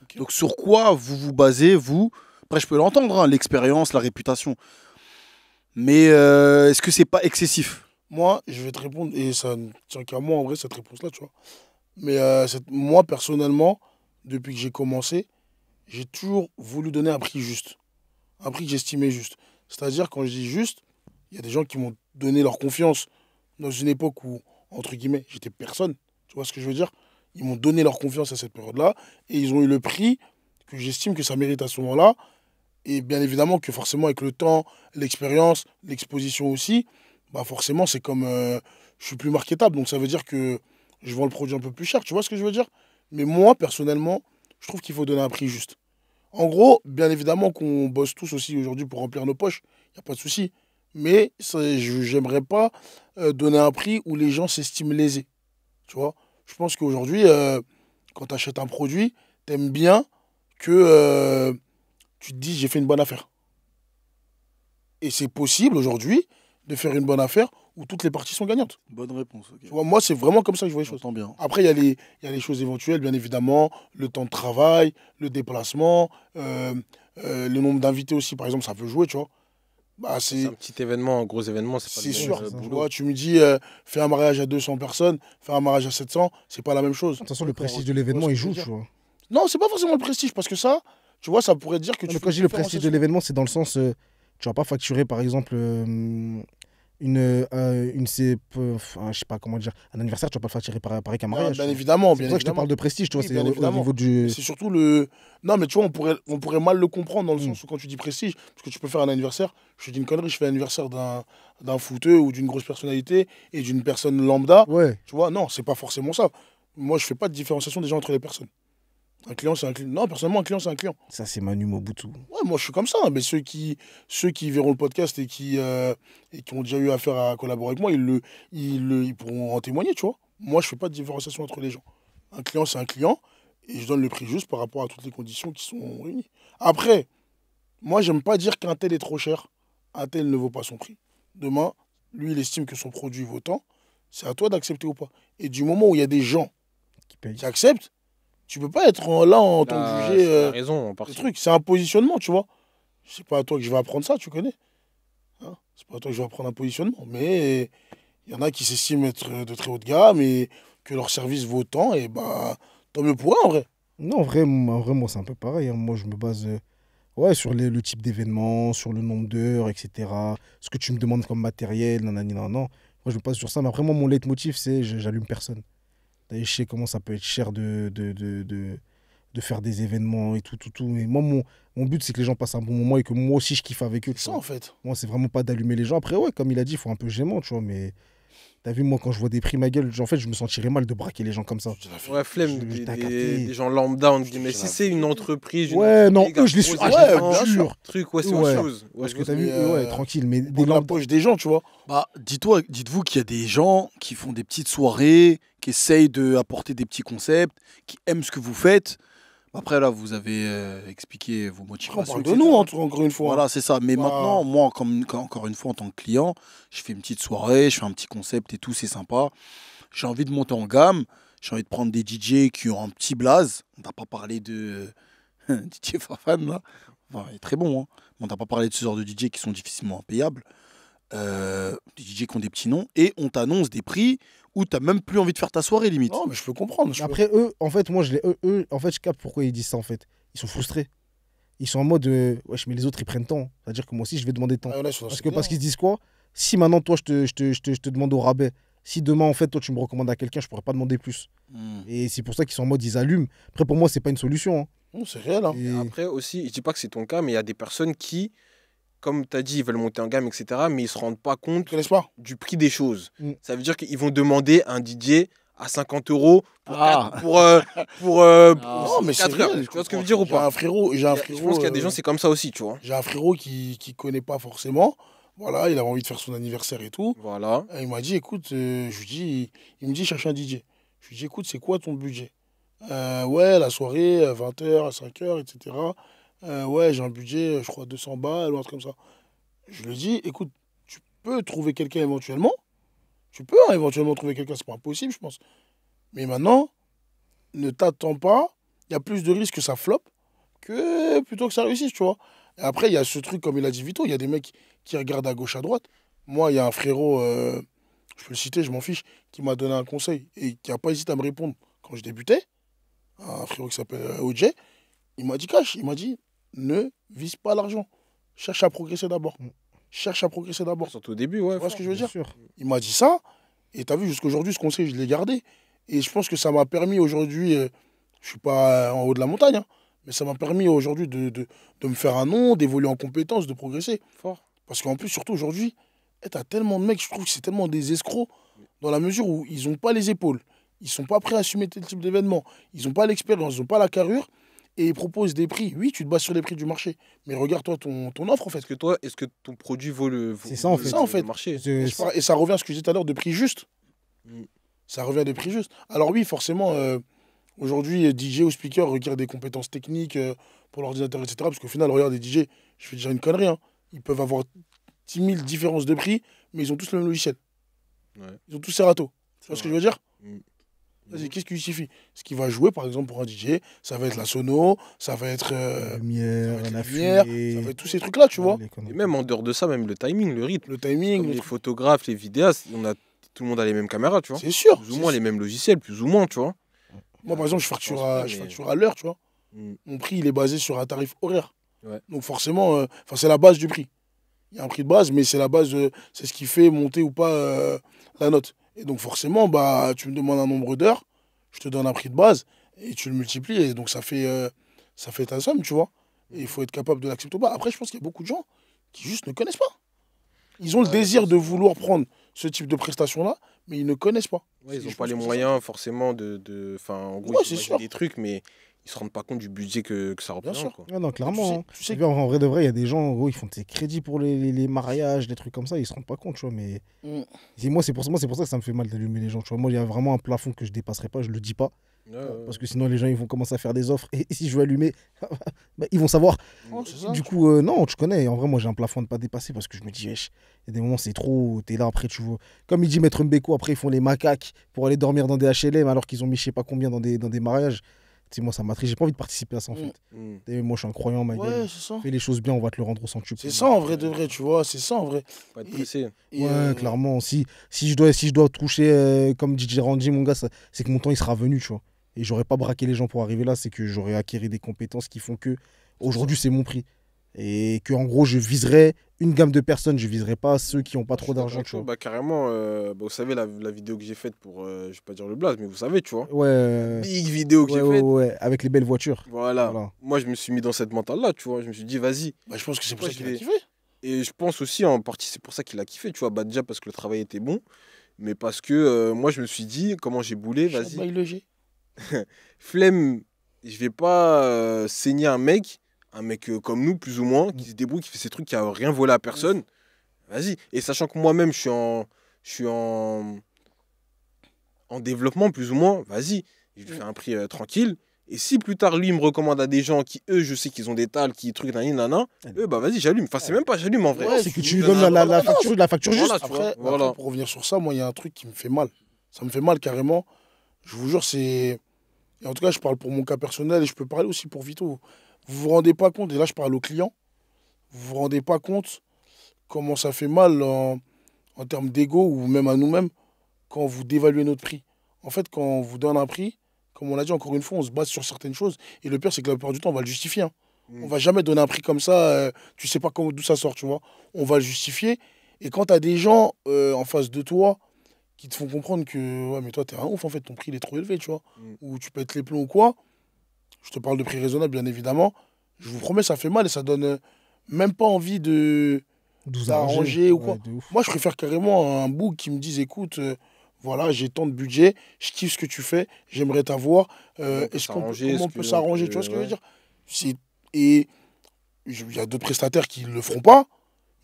Ok. Donc sur quoi vous vous basez, vous? Après, je peux l'entendre, hein, l'expérience, la réputation. Mais est-ce que c'est pas excessif? Moi, je vais te répondre, et ça ne tient qu'à moi en vrai, cette réponse-là, tu vois. Mais moi, personnellement, depuis que j'ai commencé, j'ai toujours voulu donner un prix juste. Un prix que j'estimais juste. C'est-à-dire, quand je dis juste, il y a des gens qui m'ont donné leur confiance dans une époque où, entre guillemets, j'étais personne. Tu vois ce que je veux dire? Ils m'ont donné leur confiance à cette période-là, et ils ont eu le prix que j'estime que ça mérite à ce moment-là. Et bien évidemment que forcément, avec le temps, l'expérience, l'exposition aussi, bah forcément, c'est comme je suis plus marketable. Donc ça veut dire que je vends le produit un peu plus cher. Tu vois ce que je veux dire? Mais moi, personnellement, je trouve qu'il faut donner un prix juste. En gros, bien évidemment qu'on bosse tous aussi aujourd'hui pour remplir nos poches. Il n'y a pas de souci. Mais j'aimerais pas donner un prix où les gens s'estiment lésés. Tu vois? Je pense qu'aujourd'hui, quand tu achètes un produit, tu aimes bien que tu te dis j'ai fait une bonne affaire. Et c'est possible aujourd'hui de faire une bonne affaire où toutes les parties sont gagnantes. Bonne réponse, ok. Tu vois, moi, c'est vraiment comme ça que je vois les choses. J'entends bien. Après, il y a les choses éventuelles, bien évidemment, le temps de travail, le déplacement, le nombre d'invités aussi, par exemple, ça peut jouer, tu vois. Bah, C'est un petit événement, un gros événement, c'est pas c'est le même sûr. c'est ça. Tu boulot. vois, tu me dis, fais un mariage à 200 personnes, fais un mariage à 700, c'est pas la même chose. De toute façon, le prestige de Tu vois l'événement, ce que il je veux joue, dire? tu vois. Non, c'est pas forcément le prestige, parce que ça, tu vois, ça pourrait dire que Non, tu mais fais quand je dis une le prestige de différenciation. l'événement, c'est dans le sens, tu vas pas facturer, par exemple, je sais pas comment dire, un anniversaire, tu vas pas le facturer pareil qu'un mariage. Bien tu vois. évidemment, C'est bien pour ça que je te évidemment. parle de prestige, tu vois, Oui, c'est bien au évidemment. niveau du... Mais c'est surtout le. Non, mais tu vois, on pourrait mal le comprendre dans le Mm. sens où quand tu dis prestige, parce que tu peux faire un anniversaire, je te dis une connerie, je fais l'anniversaire d'un footeux ou d'une grosse personnalité et d'une personne lambda. Ouais, Tu vois, non, c'est pas forcément ça. Moi, je fais pas de différenciation déjà entre les personnes. Un client, c'est un client. Non, personnellement, un client, c'est un client. ça c'est Manu Mobutu. Ouais, moi, je suis comme ça. Hein, mais ceux qui verront le podcast et qui ont déjà eu affaire à collaborer avec moi, ils pourront en témoigner, tu vois. Moi, je fais pas de différenciation entre les gens. Un client, c'est un client. Et je donne le prix juste par rapport à toutes les conditions qui sont réunies. Après, moi, j'aime pas dire qu'un tel est trop cher. Un tel ne vaut pas son prix. Demain, lui, il estime que son produit vaut tant. C'est à toi d'accepter ou pas. Et du moment où il y a des gens Qui paye. qui acceptent, tu peux pas être là en tant Ah, que juger c'est la raison, en le partie. truc. C'est un positionnement, tu vois. C'est pas à toi que je vais apprendre ça, tu connais. Hein, c'est pas à toi que je vais apprendre un positionnement. Mais il y en a qui s'estiment être de très haut de gamme et que leur service vaut tant. Et bah, tant mieux pour eux, en vrai. Non, en vrai, moi, c'est un peu pareil. Hein. Moi, je me base ouais, sur le type d'événement, sur le nombre d'heures, etc. Ce que tu me demandes comme matériel, nanani, nan. Moi, je me base sur ça. Mais après, moi, mon leitmotiv, c'est j'allume personne. Et je sais comment ça peut être cher de faire des événements et tout. Mais moi, mon but, c'est que les gens passent un bon moment et que moi aussi, je kiffe avec eux. C'est tu ça, vois. en fait. Moi, c'est vraiment pas d'allumer les gens. Après, ouais, comme il a dit, il faut un peu gênant, tu vois. Mais t'as vu, moi, quand je vois des prix, ma gueule, en fait, je me sentirais mal de braquer les gens comme ça. Je te la fais. Ouais, flemme T'as des capté. gens lambda, on dit, mais Je si la c'est une entreprise, Ouais, non, entreprise, eux, je les suis. gros Ah, ouais, j'ai pas bien de sûr. sûr. truc, ouais, c'est Ouais. autre chose. Ouais, Parce je que vois t'as ce vu, mais, ouais, tranquille. Mais des Pour la lambda. poche des gens, tu vois. Bah, dites-vous qu'il y a des gens qui font des petites soirées, qui essayent d'apporter des petits concepts, qui aiment ce que vous faites. Après, là, vous avez expliqué vos Après, on motivations. parle de etc. nous, encore une fois. Voilà, c'est ça. Mais Bah. maintenant, moi, encore une fois, en tant que client, je fais une petite soirée, je fais un petit concept et tout, c'est sympa. J'ai envie de monter en gamme. J'ai envie de prendre des DJ qui ont un petit blaze. On n'a pas parlé de DJ Fafan, là. Enfin, il est très bon, hein. On n'a pas parlé de ce genre de DJ qui sont difficilement payables. Des DJ qui ont des petits noms. Et on t'annonce des prix où t'as même plus envie de faire ta soirée, limite. Non, mais je peux comprendre. Après, eux, en fait, en fait, je capte pourquoi ils disent ça, en fait. Ils sont frustrés. Ils sont en mode, wesh, mais les autres, ils prennent temps. C'est-à-dire que moi aussi, je vais demander temps. Parce qu'ils se disent quoi? Si maintenant, toi, je te demande au rabais, si demain, en fait, toi, tu me recommandes à quelqu'un, je pourrais pas demander plus. Et c'est pour ça qu'ils sont en mode, ils allument. Après, pour moi, c'est pas une solution. Hein. Non, c'est réel. Hein. Et- Après aussi, je dis pas que c'est ton cas, mais il y a des personnes qui, comme tu as dit, ils veulent monter en gamme, etc., mais ils se rendent pas Tu compte connais pas? du prix des choses. Mm. Ça veut dire qu'ils vont demander un DJ à 50 euros pour, Ah. Non, mais c'est 4 heures. réel. Tu vois ce que je veux dire ou J'ai un pas? frérot. Je pense qu'il y a des gens, c'est comme ça aussi, tu vois. J'ai un frérot qui connaît pas forcément. Voilà, il avait envie de faire son anniversaire et tout. Voilà. Et il m'a dit, écoute, je lui dis, il me dit, cherche un DJ. Je lui dis, écoute, c'est quoi ton budget? Ouais, la soirée, 20h à 5h, etc. Ouais, j'ai un budget, je crois, 200 balles ou un truc comme ça. Je lui dis, écoute, tu peux trouver quelqu'un éventuellement. Tu peux éventuellement trouver quelqu'un, c'est pas impossible, je pense. Mais maintenant, ne t'attends pas. Il y a plus de risques que ça floppe que plutôt que ça réussisse, tu vois. Et après, il y a ce truc, comme il a dit Vito, il y a des mecs qui regardent à gauche, à droite. Moi, il y a un frérot, je peux le citer, je m'en fiche, qui m'a donné un conseil et qui n'a pas hésité à me répondre quand je débutais. Un frérot qui s'appelle OJ. Il m'a dit cash, il m'a dit ne vise pas l'argent. Cherche à progresser d'abord. Cherche à progresser d'abord. Surtout au début, ouais. Tu vois ce que je veux Bien dire? sûr. Il m'a dit ça. Et tu as vu, jusqu'aujourd'hui, ce conseil, je l'ai gardé. Et je pense que ça m'a permis aujourd'hui, je ne suis pas en haut de la montagne, hein, mais ça m'a permis aujourd'hui de me faire un nom, d'évoluer en compétences, de progresser. Fort. Parce qu'en plus, surtout aujourd'hui, tu as tellement de mecs, je trouve que c'est tellement des escrocs, dans la mesure où ils n'ont pas les épaules, ils sont pas prêts à assumer tel type d'événement, ils n'ont pas l'expérience, ils n'ont pas la carrure, et ils proposent des prix. Oui, tu te bases sur les prix du marché, mais regarde-toi ton offre, en fait. Est-ce que ton produit vaut le, C'est ça, en fait. Ça, en fait. le marché? Et ça revient à ce que je disais tout à l'heure de prix juste. Mm. Ça revient à des prix justes. Alors oui, forcément, aujourd'hui, DJ ou speaker requiert des compétences techniques pour l'ordinateur, etc. Parce qu'au final, regarde, les DJ, je vais dire une connerie, hein, ils peuvent avoir 10 000 différences de prix, mais ils ont tous le même logiciel. Ouais. Ils ont tous Serato. Tu vois ce que je veux dire? Mm. Vas-y, qu'est-ce qui justifie? Ce qui va jouer, par exemple, pour un DJ, ça va être la sono, ça va être La lumière, la la lumière, fumée. ça va être tous ces trucs-là, tu vois. Les conneries. Et même en dehors de ça, même le timing, le rythme. Le timing, Comme le les truc. photographes, les vidéastes, tout le monde a les mêmes caméras, tu vois. C'est sûr. Plus ou moins les mêmes logiciels, plus ou moins, tu vois. Moi, par exemple, je pense facture pas, je mais- facture à l'heure, tu vois. Mm. Mon prix, il est basé sur un tarif horaire. Ouais. Donc forcément, c'est la base du prix. Il y a un prix de base, mais c'est la base, c'est ce qui fait monter ou pas la note. Et donc forcément, bah, tu me demandes un nombre d'heures, je te donne un prix de base et tu le multiplies. Et donc ça fait ta somme, tu vois. Et il faut être capable de l'accepter ou pas. Après, je pense qu'il y a beaucoup de gens qui juste ne connaissent pas. Ils ont le Ouais, désir de forcément. vouloir prendre ce type de prestation-là, mais ils ne connaissent pas. Ouais, ils Je n'ont pense pas les que c'est moyens forcément Enfin, en gros, Ouais, ils c'est imaginent sûr. des trucs, mais ils se rendent pas compte du budget que ça Bien représente. sûr. Quoi. Ah non, clairement. hein. Tu sais Et puis, en vrai de vrai, il y a des gens, en gros, ils font des crédits pour les mariages, des trucs comme ça, ils se rendent pas compte, tu vois. Mais Mm. moi, c'est pour ça que ça me fait mal d'allumer les gens, tu vois. Moi, il y a vraiment un plafond que je dépasserai pas, je le dis pas. Ouais, ouais, Parce que sinon, les gens, ils vont commencer à faire des offres. Et si je veux allumer, bah, ils vont savoir. Oh, c'est ça. Du coup, non, tu connais. En vrai, moi, j'ai un plafond à ne pas dépasser parce que je me dis, wesh, il y a des moments, c'est trop. T'es là, après, tu vois. Comme il dit Maître Mbeko, après, ils font les macaques pour aller dormir dans des HLM alors qu'ils ont mis je sais pas combien dans des mariages. Tu sais, moi, ça m'attriste. J'ai pas envie de participer à ça, en Mm. fait. Mm. Et moi, je suis un croyant, ma gueule. Ouais, c'est ça. Fais les choses bien, on va te le rendre au centuple. C'est ça en vrai de vrai, tu vois. C'est ça en vrai. Pas être pressé. Et, Ouais, clairement. Si je dois toucher comme DJ Randy, mon gars, c'est que mon temps, il sera venu, tu vois. Et j'aurais pas braqué les gens pour arriver là, c'est que j'aurais acquis des compétences qui font que aujourd'hui, c'est mon prix. Et que, en gros, je viserais une gamme de personnes, je viserais pas ceux qui ont pas trop d'argent, tu vois. Bah, carrément, vous savez, la vidéo que j'ai faite pour, je vais pas dire le blaze, mais vous savez, tu vois. Ouais. Big vidéo que Ouais, j'ai ouais, faite. ouais, avec les belles voitures. Voilà. Voilà. Moi, je me suis mis dans cette mentale-là, tu vois. Je me suis dit, vas-y. Bah, je pense que c'est pour Moi, ça qu'il je a vais- kiffé. Et je pense aussi, en partie, c'est pour ça qu'il a kiffé, tu vois. Bah, déjà parce que le travail était bon, mais parce que moi, je me suis dit, comment j'ai boulé, vas-y. Bah, il le G. Flemme, je vais pas saigner un mec comme nous, plus ou moins, qui se débrouille, qui fait ses trucs, qui a rien volé à personne. Vas-y. Et sachant que moi-même, je suis en développement, plus ou moins, vas-y. Je lui fais un prix tranquille. Et si plus tard, lui, il me recommande à des gens qui, eux, je sais qu'ils ont des tales, qui trucs, nanana, eux, bah vas-y, j'allume. Enfin, c'est même pas j'allume en vrai. Ouais, C'est que tu tu lui lui donnes donnes la un- facture juste. Voilà, tu vois, Après, voilà. après, pour revenir sur ça, moi, il y a un truc qui me fait mal. Ça me fait mal carrément. Je vous jure, c'est. Et en tout cas, je parle pour mon cas personnel et je peux parler aussi pour Vito. Vous vous rendez pas compte, et là, je parle aux clients, vous vous rendez pas compte comment ça fait mal en termes d'ego ou même à nous-mêmes quand vous dévaluez notre prix. En fait, quand on vous donne un prix, comme on l'a dit encore une fois, on se base sur certaines choses. Et le pire, c'est que la plupart du temps, on va le justifier. Hein. On va jamais donner un prix comme ça, tu sais pas d'où ça sort, tu vois. On va le justifier. Et quand tu as des gens en face de toi qui te font comprendre que, ouais, mais toi, t'es un ouf, en fait, ton prix, il est trop élevé, tu vois. Ou tu pètes les plombs ou quoi. Je te parle de prix raisonnable, bien évidemment. Je vous promets, ça fait mal et ça donne même pas envie de d'arranger ou quoi. Moi, je préfère carrément un book qui me dise, écoute, voilà, j'ai tant de budget, je kiffe ce que tu fais, j'aimerais t'avoir. Comment on peut s'arranger, tu vois ce que je veux dire? Et il y a d'autres prestataires qui ne le feront pas,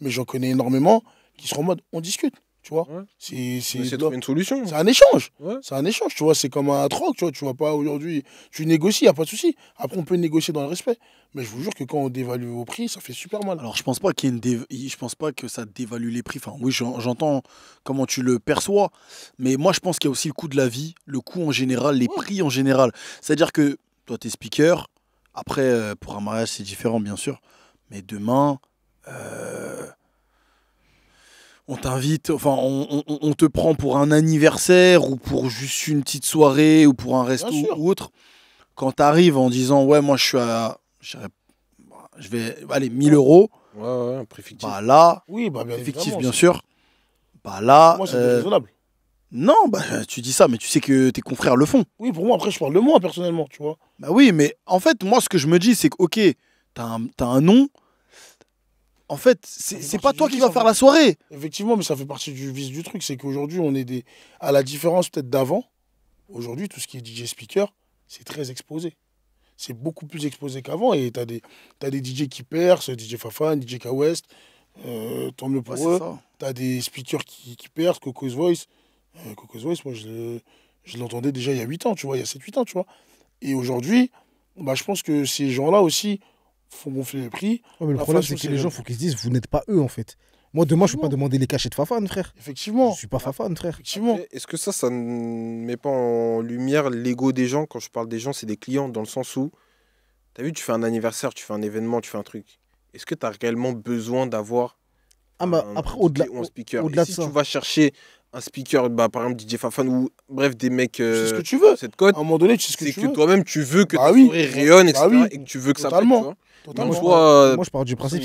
mais j'en connais énormément qui seront en mode, on discute. Tu vois, c'est de trouver une solution. C'est un échange. Ouais. C'est un échange, tu vois. C'est comme un troc, tu vois. Tu vois pas aujourd'hui. Tu négocies, il n'y a pas de souci. Après, on peut négocier dans le respect. Mais je vous jure que quand on dévalue vos prix, ça fait super mal. Alors, je pense pas je pense pas que ça dévalue les prix. Enfin, oui, j'entends comment tu le perçois. Mais moi, je pense qu'il y a aussi le coût de la vie, le coût en général, les prix en général. C'est-à-dire que toi, tu es speaker. Après, pour un mariage, c'est différent, bien sûr. Mais demain. On t'invite, enfin, on te prend pour un anniversaire ou pour juste une petite soirée ou pour un resto ou autre. Quand t'arrives en disant, ouais, moi je vais, allez, 1000 euros. Ouais, un prix fictif. Bah là, oui, bah, bien fictif, bien sûr. Bah là. Moi, c'est raisonnable. Non, bah tu dis ça, mais tu sais que tes confrères le font. Oui, pour moi, après, je parle de moi personnellement, tu vois. Bah oui, mais en fait, moi, ce que je me dis, c'est que, ok, t'as un nom. En fait, c'est pas toi qui vas faire la soirée. Effectivement, mais ça fait partie du vice du truc. C'est qu'aujourd'hui, on est à la différence peut-être d'avant. Aujourd'hui, tout ce qui est DJ speaker, c'est très exposé. C'est beaucoup plus exposé qu'avant. Et t'as des DJ qui percent, DJ Fafan, DJ K-West. Tant mieux pour eux. T'as des speakers qui percent, Coco's Voice. Coco's Voice, moi, je l'entendais déjà il y a 8 ans, tu vois, il y a 7-8 ans, tu vois. Et aujourd'hui, bah, je pense que ces gens-là aussi font gonfler les prix. Ouais, mais le problème, c'est que les gens, il faut qu'ils se disent, vous n'êtes pas eux, en fait. Moi, demain, je ne peux pas demander les cachets de Fafan, frère. Effectivement. Je suis pas Fafan, frère. Effectivement. Est-ce que ça ne met pas en lumière l'ego des gens? Quand je parle des gens, c'est des clients, dans le sens où, tu as vu, tu fais un anniversaire, tu fais un événement, tu fais un truc. Est-ce que tu as réellement besoin d'avoir après, au-delà speaker? Au-delà de si ça, tu vas chercher un speaker, par exemple DJ Fafan ou bref des mecs c'est ce que tu veux. Cette cote, à un moment donné, tu sais ce que tu veux. C'est que toi-même tu veux que ta soirée rayonne, etc. Et que tu veux que ça pète, tu vois. Totalement. Moi, je pars du principe,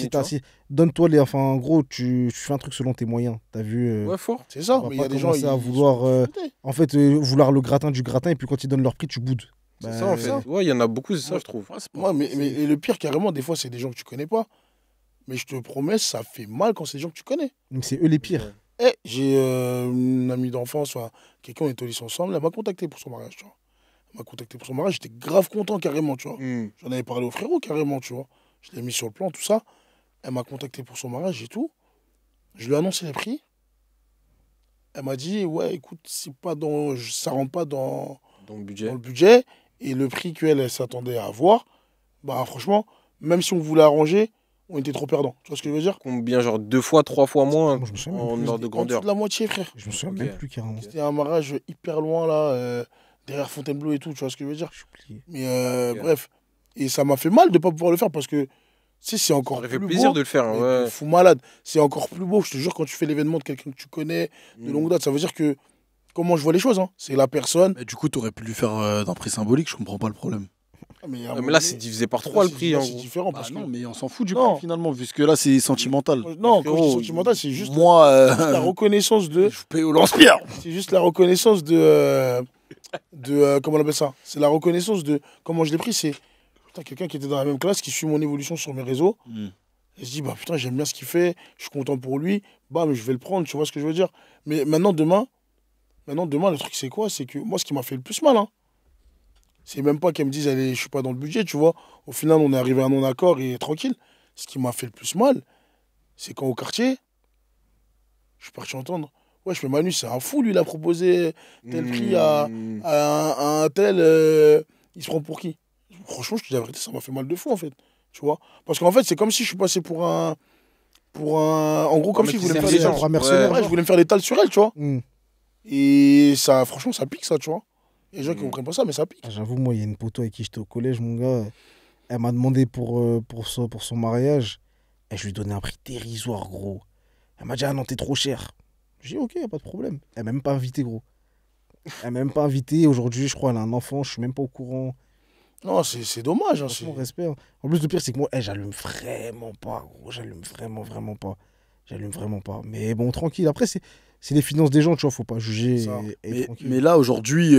donne-toi les. Enfin, en gros, tu fais un truc selon tes moyens. T'as vu Ouais, fort. C'est ça. Mais il y a des gens à vouloir. En fait, vouloir le gratin du gratin, et puis quand ils donnent leur prix, tu boudes. C'est ça, en fait. Ouais, il y en a beaucoup, c'est ça, je trouve. Mais le pire, carrément, des fois, c'est des gens que tu connais pas. Mais je te promets, ça fait mal quand c'est des gens que tu connais. Mais c'est eux les pires. J'ai une amie d'enfance, quelqu'un, on était au lycée ensemble, elle m'a contacté pour son mariage, tu vois. Elle m'a contacté pour son mariage, j'étais grave content, carrément, tu vois. J'en avais parlé au frérot, carrément, tu vois. Je l'ai mis sur le plan, tout ça. Elle m'a contacté pour son mariage et tout. Je lui ai annoncé les prix. Elle m'a dit, ouais, écoute, ça rentre pas dans le budget. Et le prix qu'elle s'attendait à avoir, bah franchement, même si on voulait arranger, on était trop perdants. Tu vois ce que je veux dire? Combien, genre 2 fois, 3 fois moins en ordre de grandeur? En dessous de la moitié, frère. Je me souviens même plus carrément. C'était un mariage hyper loin, là, derrière Fontainebleau et tout, tu vois ce que je veux dire? Mais bref. Et ça m'a fait mal de ne pas pouvoir le faire parce que, tu sais, c'est encore plus beau. Ça fait plaisir de le faire, ouais. Fou malade. C'est encore plus beau, je te jure, quand tu fais l'événement de quelqu'un que tu connais, de longue date, ça veut dire que, comment je vois les choses, hein, c'est la personne. Mais du coup, tu aurais pu lui faire d'un prix symbolique, je comprends pas le problème. Mais là, c'est divisé par 3 le prix. C'est différent. Parce non, mais on s'en fout du prix finalement, puisque là, c'est sentimental. Non, quand je dis sentimental, c'est juste la reconnaissance de. Je paye au lance-pierre. C'est juste la reconnaissance de comment on appelle ça? C'est la reconnaissance de. Comment je l'ai pris? C'est quelqu'un qui était dans la même classe, qui suit mon évolution sur mes réseaux. Et se dit, bah putain, j'aime bien ce qu'il fait, je suis content pour lui. Bah, mais je vais le prendre, tu vois ce que je veux dire? Mais maintenant, demain, le truc, c'est quoi? C'est que moi, ce qui m'a fait le plus mal, hein, c'est même pas qu'elle me dise, allez, je suis pas dans le budget, tu vois. Au final, on est arrivé à un non-accord et tranquille. Ce qui m'a fait le plus mal, c'est quand au quartier, je suis parti entendre, ouais, je fais Manu, c'est un fou, lui, il a proposé tel prix à un tel, il se prend pour qui? Franchement, je te dis la vérité, ça m'a fait mal de fou, en fait. Tu vois? Parce qu'en fait, c'est comme si je suis passé pour un. En gros, comme si je voulais me faire des mercenaires. Ouais, je voulais me faire des tales sur elle, tu vois. Et ça, franchement, ça pique, ça, tu vois. Il y a des gens qui ne comprennent pas ça, mais ça pique. J'avoue, moi, il y a une poteau avec qui j'étais au collège, mon gars. Elle m'a demandé pour son mariage. Et je lui ai donné un prix dérisoire, gros. Elle m'a dit, ah non, t'es trop cher. J'ai dit, ok, pas de problème. Elle m'a même pas invité, gros. Elle m'a même pas invité. Aujourd'hui, je crois, elle a un enfant. Je suis même pas au courant. Non, c'est dommage. Hein, Franchement, respect. Hein. En plus, le pire, c'est que moi, j'allume vraiment pas, gros. J'allume vraiment, vraiment pas. J'allume vraiment pas. Mais bon, tranquille. Après, c'est les finances des gens, tu vois. Faut pas juger. Ça. Et tranquille. Mais là, aujourd'hui,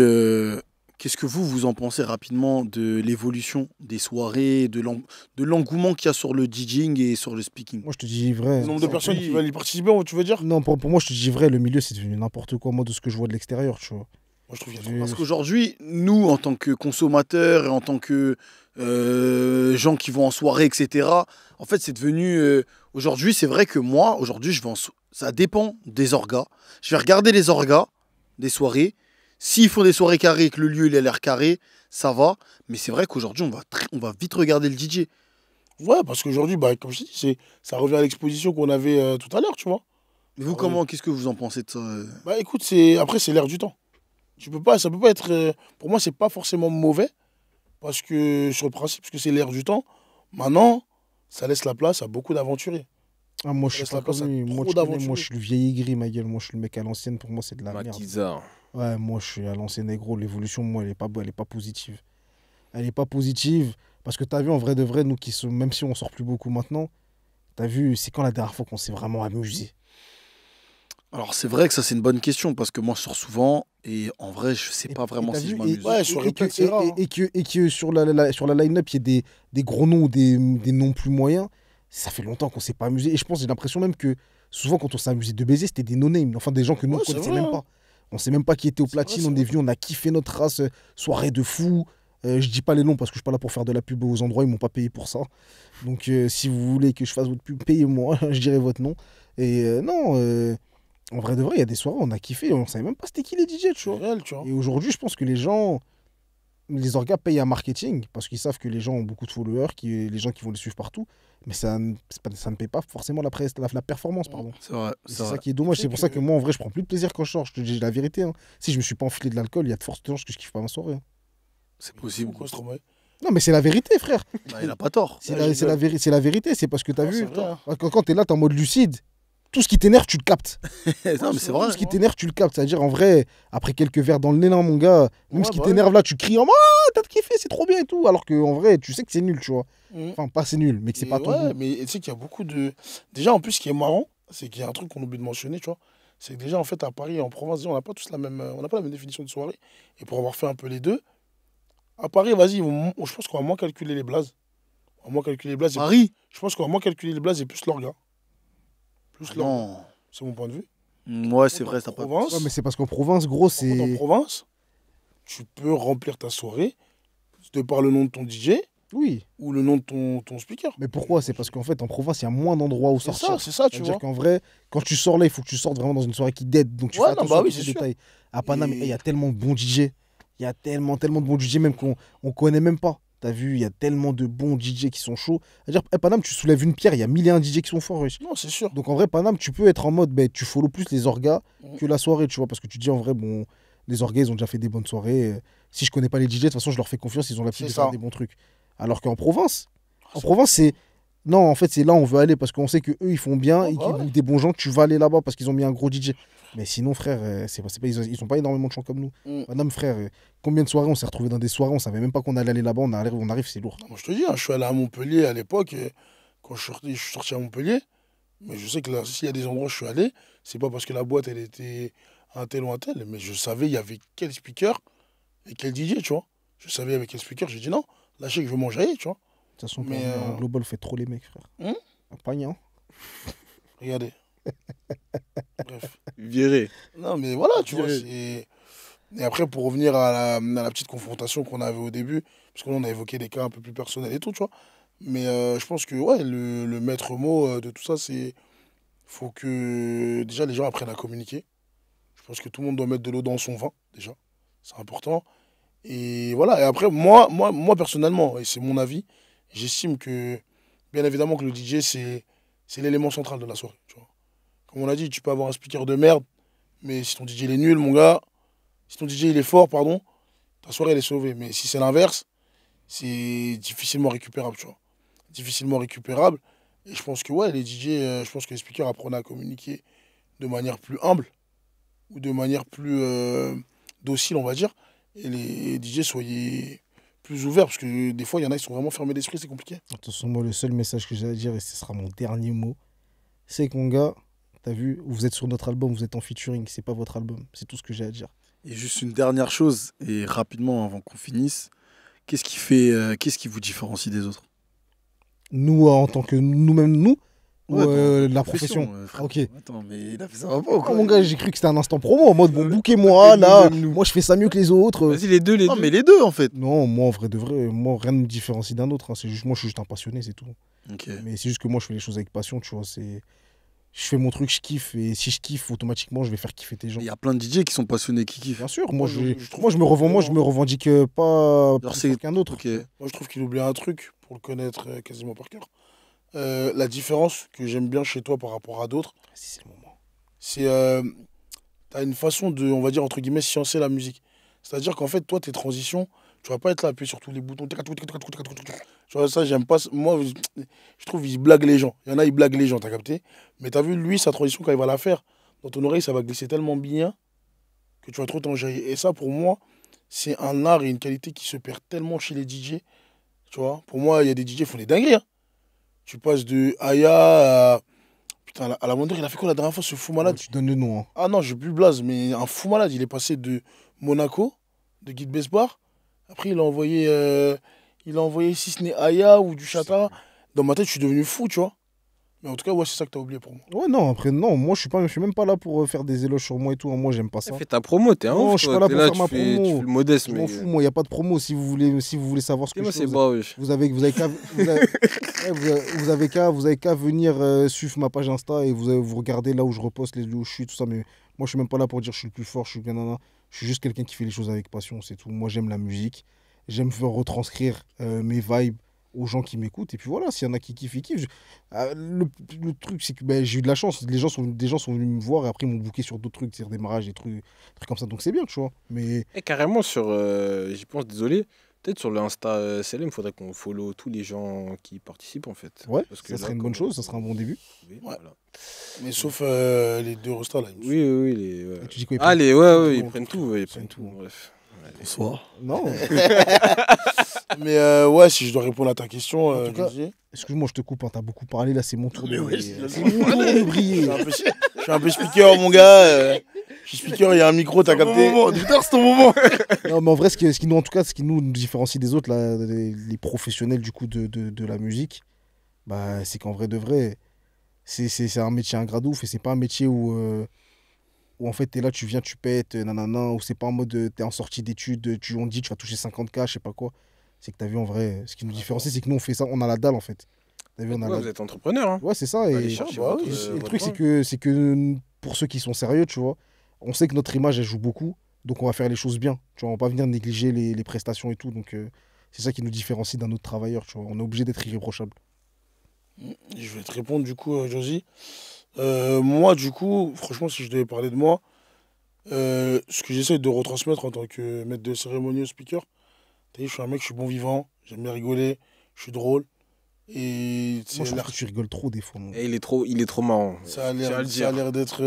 qu'est-ce que vous en pensez rapidement de l'évolution des soirées, de l'engouement qu'il y a sur le DJing et sur le speaking? Moi, je te dis vrai. Le nombre de personnes qui veulent y participer, tu veux dire? Non, pour moi, je te dis vrai. Le milieu, c'est devenu n'importe quoi, moi, de ce que je vois de l'extérieur, tu vois. Moi, je trouve qu'il y a trop. Parce qu'aujourd'hui, nous, en tant que consommateurs et en tant que gens qui vont en soirée, etc., en fait, c'est devenu... aujourd'hui, c'est vrai que moi, aujourd'hui, ça dépend des orgas. Je vais regarder les orgas des soirées. S'ils font des soirées carrées et que le lieu il a l'air carré, ça va. Mais c'est vrai qu'aujourd'hui, on va vite regarder le DJ. Ouais, parce qu'aujourd'hui, bah, comme je t'ai dit, ça revient à l'exposition qu'on avait tout à l'heure, tu vois. Mais vous, qu'est-ce que vous en pensez de ça Bah écoute, après, c'est l'air du temps. Ça peut pas être. Pour moi, c'est pas forcément mauvais. Parce que, sur le principe, parce que c'est l'air du temps. Maintenant, ça laisse la place à beaucoup d'aventuriers. Ah, moi, je suis laisse pas la place comme à lui. Moi, trop tu connais, d'aventuriers. moi, je suis le vieil aigri, ma gueule. Moi, je suis le mec à l'ancienne. Pour moi, c'est de la merde. Maquisard. Ouais, moi, je suis à l'ancienne, et gros. L'évolution, moi, elle est pas positive. Elle est pas positive. Parce que t'as vu, en vrai de vrai, nous qui sommes, même si on sort plus beaucoup maintenant, t'as vu, c'est quand la dernière fois qu'on s'est vraiment amusé? Alors, c'est vrai que ça, c'est une bonne question parce que moi, je sors souvent et en vrai, je sais pas vraiment t'as si vu, je m'amuse. Ouais, sur répète, c'est rare, hein. et que sur sur la line-up, il y ait des gros noms ou des noms plus moyens. Ça fait longtemps qu'on s'est pas amusé. Et je pense, j'ai l'impression même que souvent, quand on s'est amusé de baiser, c'était des no-names. Enfin, des gens que nous, Ouais, on c'est connaissait vrai, même hein. pas. On sait même pas qui était au C'est vrai, platine. c'est On est venu, on a kiffé notre race. Soirée de fou. Je dis pas les noms parce que je suis pas là pour faire de la pub aux endroits. Ils m'ont pas payé pour ça. Donc, si vous voulez que je fasse votre pub, payez-moi. Je dirai votre nom. Et non, en vrai de vrai, il y a des soirées, on a kiffé. On savait même pas c'était qui les DJ, tu C'est vois. réel, tu vois. Et aujourd'hui, je pense que les orgas payent un marketing parce qu'ils savent que les gens ont beaucoup de followers, les gens qui vont les suivre partout. Mais ça ne paye pas forcément la performance, pardon. C'est vrai, Et c'est c'est vrai. ça qui est dommage. C'est C'est pour que- ça que moi, en vrai, je prends plus de plaisir quand je sors. Je te dis la vérité. Hein. Si je me suis pas enfilé de l'alcool, il y a de fortes chances que je kiffe pas ma soirée. Hein. C'est possible. Pourquoi c'est trop mauvais? Non, mais c'est la vérité, frère. Bah, il a pas tort. C'est Ouais, la, je c'est la, rigole. véri- c'est la vérité. C'est parce que t'as Ouais, vu, c'est vrai, hein. quand t'es là, t'es en mode lucide. Tout ce qui t'énerve, tu le captes. non, mais c'est c'est vrai. Tout ce qui t'énerve, tu le captes. C'est-à-dire, en vrai, après quelques verres dans le nez, là, mon gars, même Ouais, ce qui bah t'énerve là, tu cries en mode ah, t'as kiffé, c'est trop bien et tout. Alors qu'en vrai, tu sais que c'est nul, tu vois. Mhm. Enfin, pas c'est nul, mais que c'est Et pas ton ouais, goût. mais tu sais qu'il y a beaucoup de. Déjà, en plus, ce qui est marrant, c'est qu'il y a un truc qu'on oublie de mentionner, tu vois. C'est que déjà, en fait, à Paris et en province, déjà, on n'a pas tous la même, on n'a pas la même définition de soirée. Et pour avoir fait un peu les deux, à Paris, vas-y, je pense qu'on va moins calculer les blazes. On va moins calculer les blazes. Paris? Je pense qu'on va moins calculer les blazes et plus l'orga. Plus Ah l'orga. non. C'est mon point de vue. Ouais, c'est En vrai, ça pas. province, Ouais, mais c'est parce qu'en province, gros, par contre, en c'est. province, tu peux remplir ta soirée de par le nom de ton DJ Oui. ou le nom de ton speaker. Mais pourquoi? C'est parce qu'en fait, en province, il y a moins d'endroits où C'est sortir. ça, tu C'est-à-dire vois. qu'en vrai, quand tu sors là, il faut que tu sortes vraiment dans une soirée qui dead. Donc tu Ouais, fais non, attention bah à oui, tous ces c'est sûr. détails. À Paname, Et- il y a tellement de bons DJ. Il y a tellement de bons DJ, même qu'on connaît même pas. T'as vu, il y a tellement de bons DJ qui sont chauds. C'est-à-dire, Paname, tu soulèves une pierre, il y a mille et un DJ qui sont forts, wesh. Non, c'est sûr. Donc en vrai, Paname, tu peux être en mode, ben, tu follow plus les orgas Mm. que la soirée, tu vois. Parce que tu dis en vrai, bon, les orgas, ils ont déjà fait des bonnes soirées. Si je connais pas les DJ, de toute façon, je leur fais confiance, ils ont l'habitude de C'est faire ça. des bons trucs. Alors qu'en province, c'est. Non, en fait, c'est là où on veut aller parce qu'on sait que eux ils font bien Oh, et bah qu'ils ouais. bouquent des bons gens, tu vas aller là-bas parce qu'ils ont mis un gros DJ. Mais sinon, frère, ils ont pas énormément de gens comme nous. Mm. Madame, frère, combien de soirées on s'est retrouvés dans des soirées, on savait même pas qu'on allait aller là-bas, on arrive, c'est lourd. Non, moi, je te dis, hein, je suis allé à Montpellier à l'époque, et quand je suis sorti à Montpellier, mais je sais que là, s'il y a des endroits où je suis allé, c'est pas parce que la boîte, elle était un tel ou un tel, mais je savais il y avait quel speaker et quel DJ, tu vois. Je savais avec quel speaker, j'ai dit non, là, je sais que je veux manger, tu vois. De toute façon, Mais, en global, fait trop les mecs, frère. Hum Pas rien. Regardez. Bref. Viré. Non, mais voilà, tu vois, Ouais. c'est... Et après, pour revenir à la petite confrontation qu'on avait au début, parce qu'on a évoqué des cas un peu plus personnels et tout, tu vois. Mais je pense que ouais, le maître mot de tout ça, c'est faut que déjà les gens apprennent à communiquer. Je pense que tout le monde doit mettre de l'eau dans son vin, déjà. C'est important. Et voilà, et après, moi personnellement, et c'est mon avis, j'estime que, bien évidemment, que le DJ, c'est l'élément central de la soirée, tu vois. Comme on a dit, tu peux avoir un speaker de merde, mais si ton DJ il est nul, mon gars, si ton DJ il est fort, pardon, ta soirée elle est sauvée. Mais si c'est l'inverse, c'est difficilement récupérable, tu vois. Difficilement récupérable. Et je pense que ouais, les DJ, je pense que les speakers apprennent à communiquer de manière plus humble ou de manière plus docile, on va dire. Et les DJ, soyez plus ouverts, parce que des fois, il y en a qui sont vraiment fermés d'esprit, c'est compliqué. Attention, moi, le seul message que j'ai à dire, et ce sera mon dernier mot, c'est que mon gars, t'as vu, vous êtes sur notre album, vous êtes en featuring, c'est pas votre album. C'est tout ce que j'ai à dire. Et juste une dernière chose, et rapidement avant qu'on finisse, qu'est-ce qui vous différencie des autres? Nous, en tant que nous-mêmes, nous, Ouais, ou dans la profession. frère. Ok. Attends, mais il a fait ça va pas ou Oh, quoi? mon gars, j'ai cru que c'était un instant promo, en mode, bon, bouquez-moi, là, moi, je fais ça mieux que les autres. Vas-y, les deux, les Non, deux. mais les deux, en fait. Non, moi, en vrai de vrai, moi, rien ne me différencie d'un autre. Hein. C'est juste, moi, je suis juste un passionné, c'est tout. Ok. Mais c'est juste que moi, je fais les choses avec passion, tu vois. Je fais mon truc, je kiffe. Et si je kiffe, automatiquement, je vais faire kiffer tes gens. Il y a plein de DJ qui sont passionnés, qui kiffent. Bien sûr, Moi, moi, je me revendique pas plus c'est- fort qu'un autre. Ok. Moi, je trouve qu'il oublie un truc, pour le connaître quasiment par cœur. La différence que j'aime bien chez toi par rapport à d'autres, Si c'est le moment. c'est t'as une façon de, on va dire, entre guillemets, sciencer la musique. C'est-à-dire qu'en fait, toi, tes transitions, tu vas pas être là, appuyer sur tous les boutons. Tu vois, ça, j'aime pas. Moi, je trouve qu'ils blaguent les gens. Il y en a, ils blaguent les gens, t'as capté? Mais t'as vu, lui, sa transition, quand il va la faire, dans ton oreille, ça va glisser tellement bien que tu vas trop t'enjailler. Et ça, pour moi, c'est un art et une qualité qui se perd tellement chez les DJ. Tu vois, pour moi, il y a des DJ qui font des dingueries. Hein. Tu passes de Aya à. Putain, à la Wonder, il a fait quoi la dernière fois, ce fou malade? Tu donnes le nom. Hein. Ah non, j'ai plus le blaze, mais un fou malade. Il est passé de Monaco, de Guy de Besbar. Après, il a envoyé si ce n'est Aya ou du Chata. Dans ma tête, je suis devenu fou, tu vois. Mais en tout cas, ouais, c'est ça que t'as oublié pour moi. Ouais, non, après, non, moi, je suis même pas là pour faire des éloges sur moi et tout. Hein. Moi, j'aime pas ça. Fais ta promo, t'es un Non, ouf, je suis toi. pas là T'es pour faire tu ma fais- promo. Tu fais le modeste, Je mais. m'en fous, moi, il n'y a pas de promo. Si vous voulez savoir ce que Moi, je c'est fais, bas, wesh. vous avez qu'à vous avez qu'à venir suivre ma page Insta et vous regardez là où je reposte, les lieux où je suis, tout ça. Mais moi, je suis même pas là pour dire je suis le plus fort, je suis bien nana. Je suis juste quelqu'un qui fait les choses avec passion, c'est tout. Moi, j'aime la musique. J'aime faire retranscrire mes vibes aux gens qui m'écoutent. Et puis voilà, s'il y en a qui kiffent, ils kiffent. Le truc, c'est que ben, j'ai eu de la chance. Des gens sont venus me voir et après, ils m'ont booké sur d'autres trucs, c'est-à-dire des mariages, des trucs comme ça. Donc c'est bien, tu vois. Mais Et carrément, j'y pense, désolé. Peut-être sur le Insta CLM, il faudrait qu'on follow tous les gens qui participent en fait. ouais, Parce que ça là, serait une bonne chose, ça serait un bon début. Oui, Ouais. voilà. Mais sauf les deux restas là. il me Oui, oui, oui. Et tu dis quoi, ils Ah, prennent- ils tout, prennent tout. Ouais, ils prennent tout. tout. Bref. Bonsoir. Non, Mais ouais, si je dois répondre à ta question, En tout cas, José, excuse-moi, je te coupe, hein, t'as beaucoup parlé, là, c'est mon tour de Mais ouais, briller. je- C'est mon tour de briller. je suis un peu speaker, mon gars. Je suis speaker, il y a un micro, t'as capté? C'est ton moment. Non, mais en vrai, ce qui nous, en tout cas, ce qui nous différencie des autres, là, les professionnels du coup de la musique, bah, c'est qu'en vrai de vrai, c'est un métier ingrat de ouf et c'est pas un métier où en fait t'es là, tu viens, tu pètes, nanana, ou c'est pas en mode t'es en sortie d'études, on te dit tu vas toucher 50K, je sais pas quoi. C'est que t'as vu en vrai, ce qui nous différencie, c'est que nous on fait ça, on a la dalle en fait. T'as vu, on a Ouais, la vous êtes entrepreneur. Hein. Ouais, c'est ça. Allez Et, chercher bah votre, oui, et le votre truc, pain. c'est que pour ceux qui sont sérieux, tu vois, on sait que notre image, elle joue beaucoup. Donc, on va faire les choses bien. Tu vois, on va pas venir négliger les prestations et tout. Donc, c'est ça qui nous différencie d'un autre travailleur. Tu vois, on est obligé d'être irréprochable. Je vais te répondre du coup, Josie. Moi, du coup, franchement, si je devais parler de moi, ce que j'essaie de retransmettre en tant que maître de cérémonie au speaker, t'as vu, je suis un mec, je suis bon vivant, j'aime bien rigoler, je suis drôle. Et Moi, je trouve que tu rigoles trop des fois. Moi, Et il est trop marrant. ça a Je tiens à le dire. l'air d'être.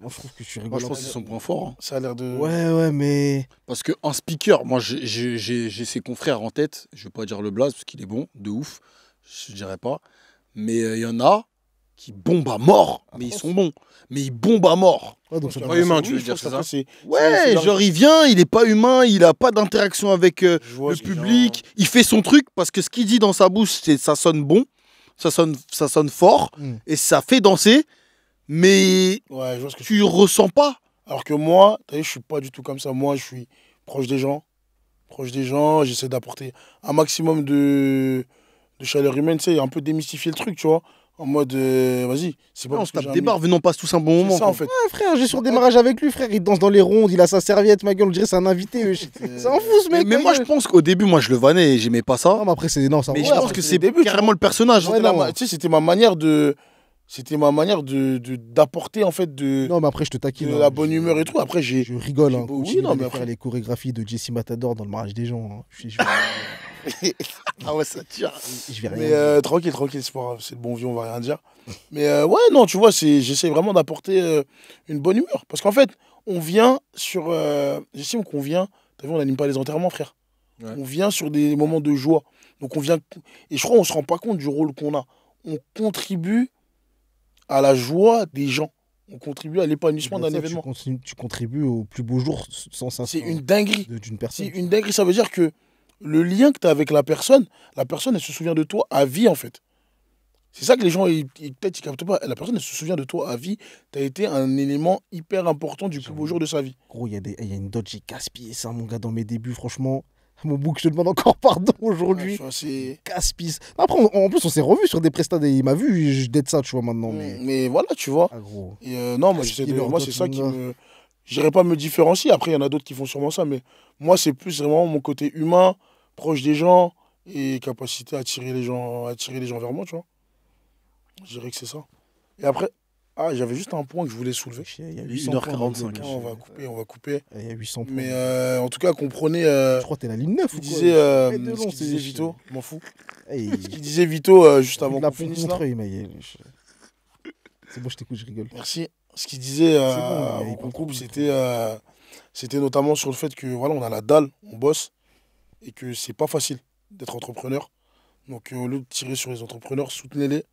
Moi, je trouve que tu Moi, rigoles. je pense que c'est son point fort. Hein. Ça a l'air de. Ouais, mais. Parce qu'un speaker, moi j'ai ses confrères en tête, je vais pas dire le blaze parce qu'il est bon, de ouf, je dirais pas. Mais il y en a qui bombent à mort, mais ils sont bons. Mais ils bombent à mort. Ouais, donc ça Pas humain, tu veux je dire, pense c'est qu'après, ça Ouais, c'est genre il vient, il est pas humain, il a pas d'interaction avec je vois le ce que- public, il fait son truc parce que ce qu'il dit dans sa bouche, ça sonne bon, ça sonne fort Mm. et ça fait danser, mais Ouais, je vois ce que tu ressens pas. Alors que moi, t'as vu, je suis pas du tout comme ça. Moi, je suis proche des gens. J'essaie d'apporter un maximum de chaleur humaine, tu sais, un peu démystifier le truc, tu vois. En mode, vas-y, c'est pas On parce se que tape j'ai un des barres, venons, on passe tous un bon C'est moment. ça, quoi. en fait. Ouais, frère, j'ai sur démarrage avec lui, frère. Il danse dans les rondes, il a sa serviette, ma gueule. On dirait que c'est un invité. C'est un fou, ce mec. Mais ma moi je gueule. pense qu'au début, moi je le vannais et j'aimais pas ça. Non, mais après, c'est. Non, ça Mais va. je ouais, pense après, que c'est c'est le début, tu carrément vois. le personnage. C'était non. tu sais, c'était ma manière de. C'était ma manière d'apporter, en fait, Non, mais après, je te taquine. de hein. la bonne humeur et tout. Après, j'ai. Je rigole. Hein. j'ai beau- oui, Continue non, d'aller mais faire après- les chorégraphies de Jesse Matador dans le mariage des gens. Hein. Ah ouais, ça tire. Je vais rien Mais dire. tranquille, c'est pas grave, c'est le bon vieux, on va rien dire. Mais ouais, non, tu vois, j'essaie vraiment d'apporter une bonne humeur. Parce qu'en fait, on vient sur. J'estime qu'on vient. T'as vu, on n'anime pas les enterrements, frère. Ouais. On vient sur des moments de joie. Donc on vient. Et je crois qu'on ne se rend pas compte du rôle qu'on a. On contribue à la joie des gens. On contribue à l'épanouissement d'un événement. Tu contribues au plus beau jour sans ça. C'est une dinguerie. D'une personne. C'est une dinguerie. Ça veut dire que le lien que tu as avec la personne, elle se souvient de toi à vie, en fait. C'est ça que les gens, peut-être, ils captent pas. La personne, elle se souvient de toi à vie. Tu as été un élément hyper important du plus beau jour de sa vie. Gros, il y a une dot, j'ai gaspillé ça, mon gars, dans mes débuts, franchement. Mon bouc, je te demande encore pardon aujourd'hui. C'est... Gaspille. Après, en plus, on s'est revus sur des prestats. Il m'a vu, je date ça, tu vois, maintenant. Mais voilà, tu vois. Ah, gros. Et non, moi, c'est ça qui me... J'irais pas me différencier. Après, il y en a d'autres qui font sûrement ça. Mais moi, c'est plus vraiment mon côté humain, proche des gens et capacité à attirer les gens vers moi, tu vois. Je dirais que c'est ça. Et après, j'avais juste un point que je voulais soulever. Il y a 1h45. On va couper. Il y a 800 points. Mais en tout cas, comprenez. Je crois que t'es la ligne 9 ce ou qu'il quoi disait, ce ce qu'il disait Vito, je m'en fous. Hey, Ce qu'il disait Vito juste avant qu'on finisse là. C'est bon, je t'écoute, je rigole. Merci. Ce qu'il disait bon, en couple, c'était notamment sur le fait que voilà, on a la dalle, on bosse et que c'est pas facile d'être entrepreneur. Donc au lieu de tirer sur les entrepreneurs, soutenez-les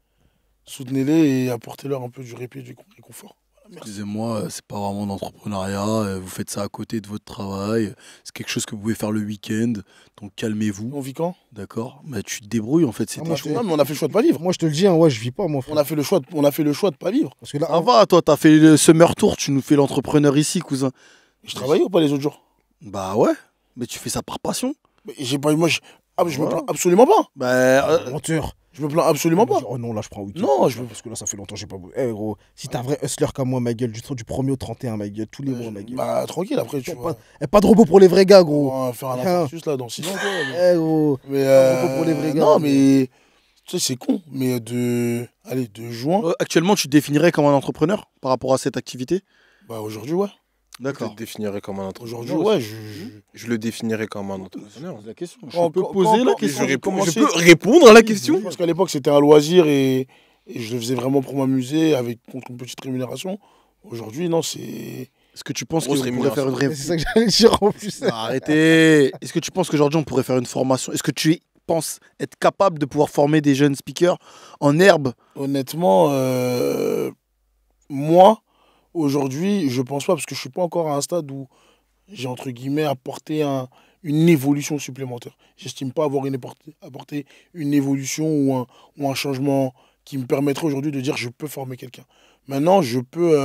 et apportez-leur un peu du répit et du réconfort. Excusez-moi, c'est pas vraiment d'entrepreneuriat, vous faites ça à côté de votre travail, c'est quelque chose que vous pouvez faire le week-end, donc calmez-vous. On vit quand? D'accord, mais tu te débrouilles en fait, c'est non, mais on a fait le choix de pas vivre. Moi, je te le dis, hein, ouais, je vis pas, moi. On a fait le choix de pas vivre. Parce que là, Ça va, toi, t'as fait le Summer Tour, tu nous fais l'entrepreneur ici, cousin. Je travaillais ou pas les autres jours? Bah ouais, mais tu fais ça par passion. Mais j'ai pas, moi, je me plains absolument pas. Bah, menteur. Je me plains absolument pas. Oh non, là, je prends un week-end. Non, parce que là, ça fait longtemps que j'ai pas bossé. Eh, gros, si t'es un vrai hustler comme moi, ma gueule, du 1er au 31, ma gueule, tous les mois, ma gueule. Bah, tranquille, après, tu vois. Pas de robot pour les vrais gars, gros. On va faire un infarctus là dans 6 ans, quoi. Eh, gros. Mais robot pour les vrais gars. non, mais tu sais, c'est con. Mais allez, de juin. actuellement, tu te définirais comme un entrepreneur par rapport à cette activité? Bah, aujourd'hui, ouais. Je le définirais comme un entrepreneur. Aujourd'hui, ouais. Je le définirais comme un entrepreneur. La question. Quand- Je peux quand- poser quand- la quand- question. j'ai commencé- Je peux répondre à la question. Parce qu'à l'époque, c'était un loisir et je le faisais vraiment pour m'amuser contre une petite rémunération. Aujourd'hui, non, c'est. Est-ce que tu penses Grosse qu'on pourrait faire une C'est ça que j'allais dire en plus. Arrêtez. Est-ce que tu penses qu'aujourd'hui on pourrait faire une formation? Est-ce que tu penses être capable de pouvoir former des jeunes speakers en herbe? Honnêtement, moi, aujourd'hui, je pense pas parce que je suis pas encore à un stade où j'ai entre guillemets apporté une évolution supplémentaire. J'estime pas avoir apporté une évolution ou un changement qui me permettrait aujourd'hui de dire je peux former quelqu'un. Maintenant, je peux.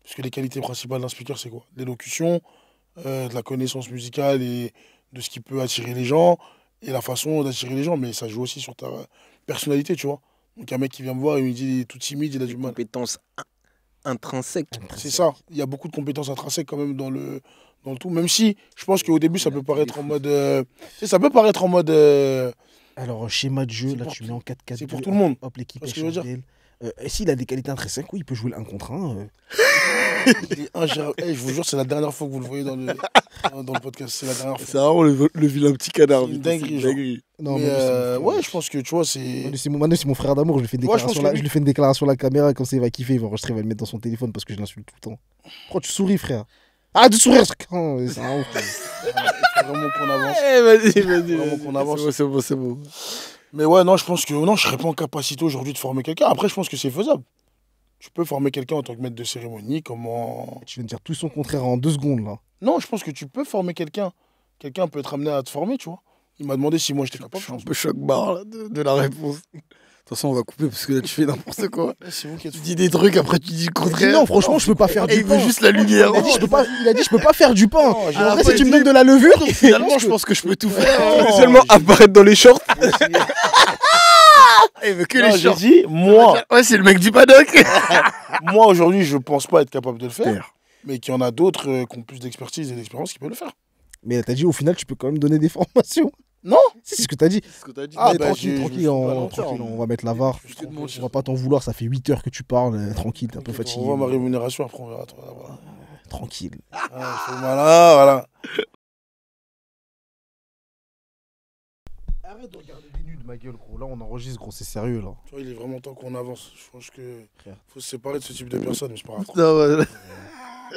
Parce que les qualités principales d'un speaker, c'est quoi? L'élocution, de la connaissance musicale et de ce qui peut attirer les gens et la façon d'attirer les gens. Mais ça joue aussi sur ta personnalité, tu vois. Donc, un mec qui vient me voir et me dit il est tout timide, il a du mal. Compétences intrinsèques. C'est ça. Il y a beaucoup de compétences intrinsèques quand même dans le tout. Même si je pense qu'au début, ça peut paraître en mode. Tu sais, ça peut paraître en mode. Alors, schéma de jeu, C'est là, pour tu mets en 4-4. c'est pour tout le monde. Hop, l'équipe Parce est que je veux dire. chandelle. Et s'il a des qualités intrinsèques, oui, il peut jouer le 1 contre 1. Il est ingérable. Je vous jure, c'est la dernière fois que vous le voyez dans le podcast. C'est la dernière fois. C'est vraiment le vilain petit canard. C'est une dinguerie, genre. Non, Mais, Manu, c'est mon frère. ouais, je pense que tu vois, c'est. Manu, c'est mon frère d'amour. Je lui fais une Ouais, je pense déclaration, que là, oui. je lui fais une déclaration à la caméra. Comme ça, il va kiffer. Il va enregistrer, il va le mettre dans son téléphone parce que je l'insulte tout le temps. Pourquoi tu souris, frère? Arrête de sourire, c'est un ouf. Il faut vraiment qu'on avance. Vas-y. Vraiment qu'on avance. C'est bon. Mais ouais, non, je pense que non, je serais pas en capacité aujourd'hui de former quelqu'un. Après, je pense que c'est faisable. Tu peux former quelqu'un en tant que maître de cérémonie, comment. Tu viens de dire tout son contraire en 2 secondes, là. Non, je pense que tu peux former quelqu'un. Quelqu'un peut être amené à te former, tu vois. Il m'a demandé si moi j'étais Je capable. suis un peu choc-barre là, de la réponse. De toute façon, on va couper parce que là, tu fais n'importe quoi. C'est vous qui êtes Tu fou. dis des trucs, après tu dis le Il dit contraire. non, franchement, je peux pas faire Et du il veut pain. juste la lumière. Il a dit, je peux pas faire du pain. Non, j'ai- Après, pas si tu me dit- donnes de la levure, Finalement, je pense que je peux tout faire. Non, Seulement apparaître dans les shorts. Il veut que Non, les j'ai shorts. dit, moi, Ouais, c'est le mec du paddock. moi aujourd'hui, je pense pas être capable de le faire. Père. Mais qu'il y en a d'autres qui ont plus d'expertise et d'expérience qui peuvent le faire. Mais t'as dit au final, tu peux quand même donner des formations. Non. C'est ce que t'as dit. C'est ce que t'as dit. Ah, Mais bah, tranquille, je tranquille, suis pas on, longtemps, tranquille, mais- on va mettre la VAR. Je suis On va pas t'en vouloir, ça fait 8 heures que tu parles. Tranquille, t'es un peu fatigué. On voit ma rémunération, après on verra. Voilà. Tranquille. Ah, je fais malin, voilà. Arrête de regarder des nudes, ma gueule, gros. Là, on enregistre, gros, c'est sérieux, là. Tu vois, il est vraiment temps qu'on avance. Je pense que Frère. faut se séparer de ce type de personnes, mais c'est pas grave. Non, ouais.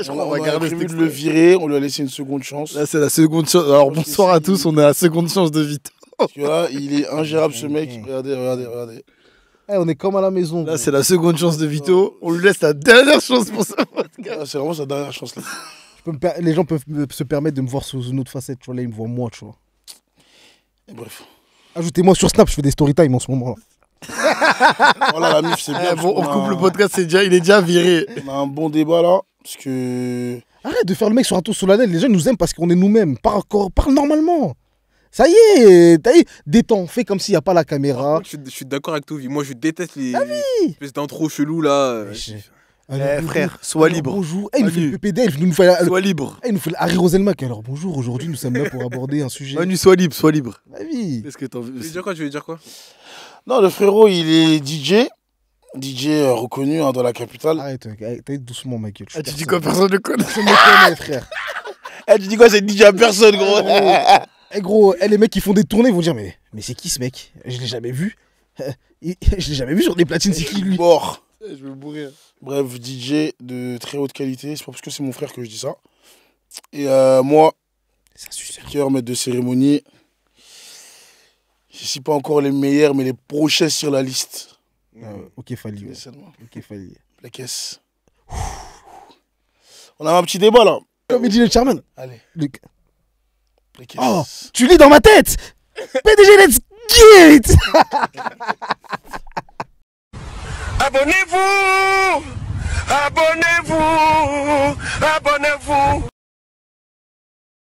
Je On, crois qu'on on va a garder cet prévu de extrait. le virer, on lui a laissé une seconde chance. Là, c'est la seconde chance. Alors, Parce que bonsoir à si- tous, on est à la seconde chance de Vito. Parce que là, il est ingérable ce mec. Ok. Regardez. Eh, on est comme à la maison. Là, gros. c'est la seconde chance de Vito. On lui laisse la dernière chance pour ça. Ah, c'est vraiment sa dernière chance là. Les gens peuvent se permettre de me voir sous une autre facette. Tu vois, là, ils me voient moi, tu vois. Et bref. Ajoutez-moi sur Snap, je fais des story time en ce moment. Voilà, la mif, c'est bien. Eh, parce bon, on qu'on a coupe un- le podcast, il est déjà viré. On a un bon débat là. Parce que. Arrête de faire le mec sur un tour solennel. Les gens nous aiment parce qu'on est nous-mêmes. Parle normalement. Ça y est, détends. Fais comme s'il n'y a pas la caméra. Je suis d'accord avec Tovi. Moi, je déteste les espèces d'intro chelou là. Alors, frère, bonjour. sois Alors, libre. Bonjour. Il nous fait Manu. le PPD. Il nous fait Sois libre. il nous fait le Harry Roselmack. Alors bonjour. Aujourd'hui, nous sommes là pour aborder un sujet. Manu, sois libre, sois libre. Ma vie. Qu'est-ce que t'en Tu veux veux dire quoi? Tu veux dire quoi? Non, le frérot, il est DJ. DJ reconnu hein, dans la capitale. Arrête, t'as dit doucement, Michael. Je suis Ah, tu dis personne. quoi, personne ne connaît. Personne me connaît, frère. Eh, tu dis quoi? C'est DJ à personne, gros. Eh gros, les mecs qui font des tournées vont dire mais c'est qui ce mec? Je l'ai jamais vu. Je l'ai jamais vu sur des platines, c'est qui lui? Mort. Je vais mourir. Bref, DJ de très haute qualité. C'est pas parce que c'est mon frère que je dis ça. Et moi, C'est un suceur. cœur maître de cérémonie. Je ne suis pas encore les meilleurs, mais les prochains sur la liste. Ok, Fali. Ouais. Laissez-moi. Ok, Fali. La caisse. On a un petit débat là. Comme il dit le Charman. Allez, Le- les caisses. Oh, tu lis dans ma tête. PDG, let's get it. Abonnez-vous! Abonnez-vous! Abonnez-vous!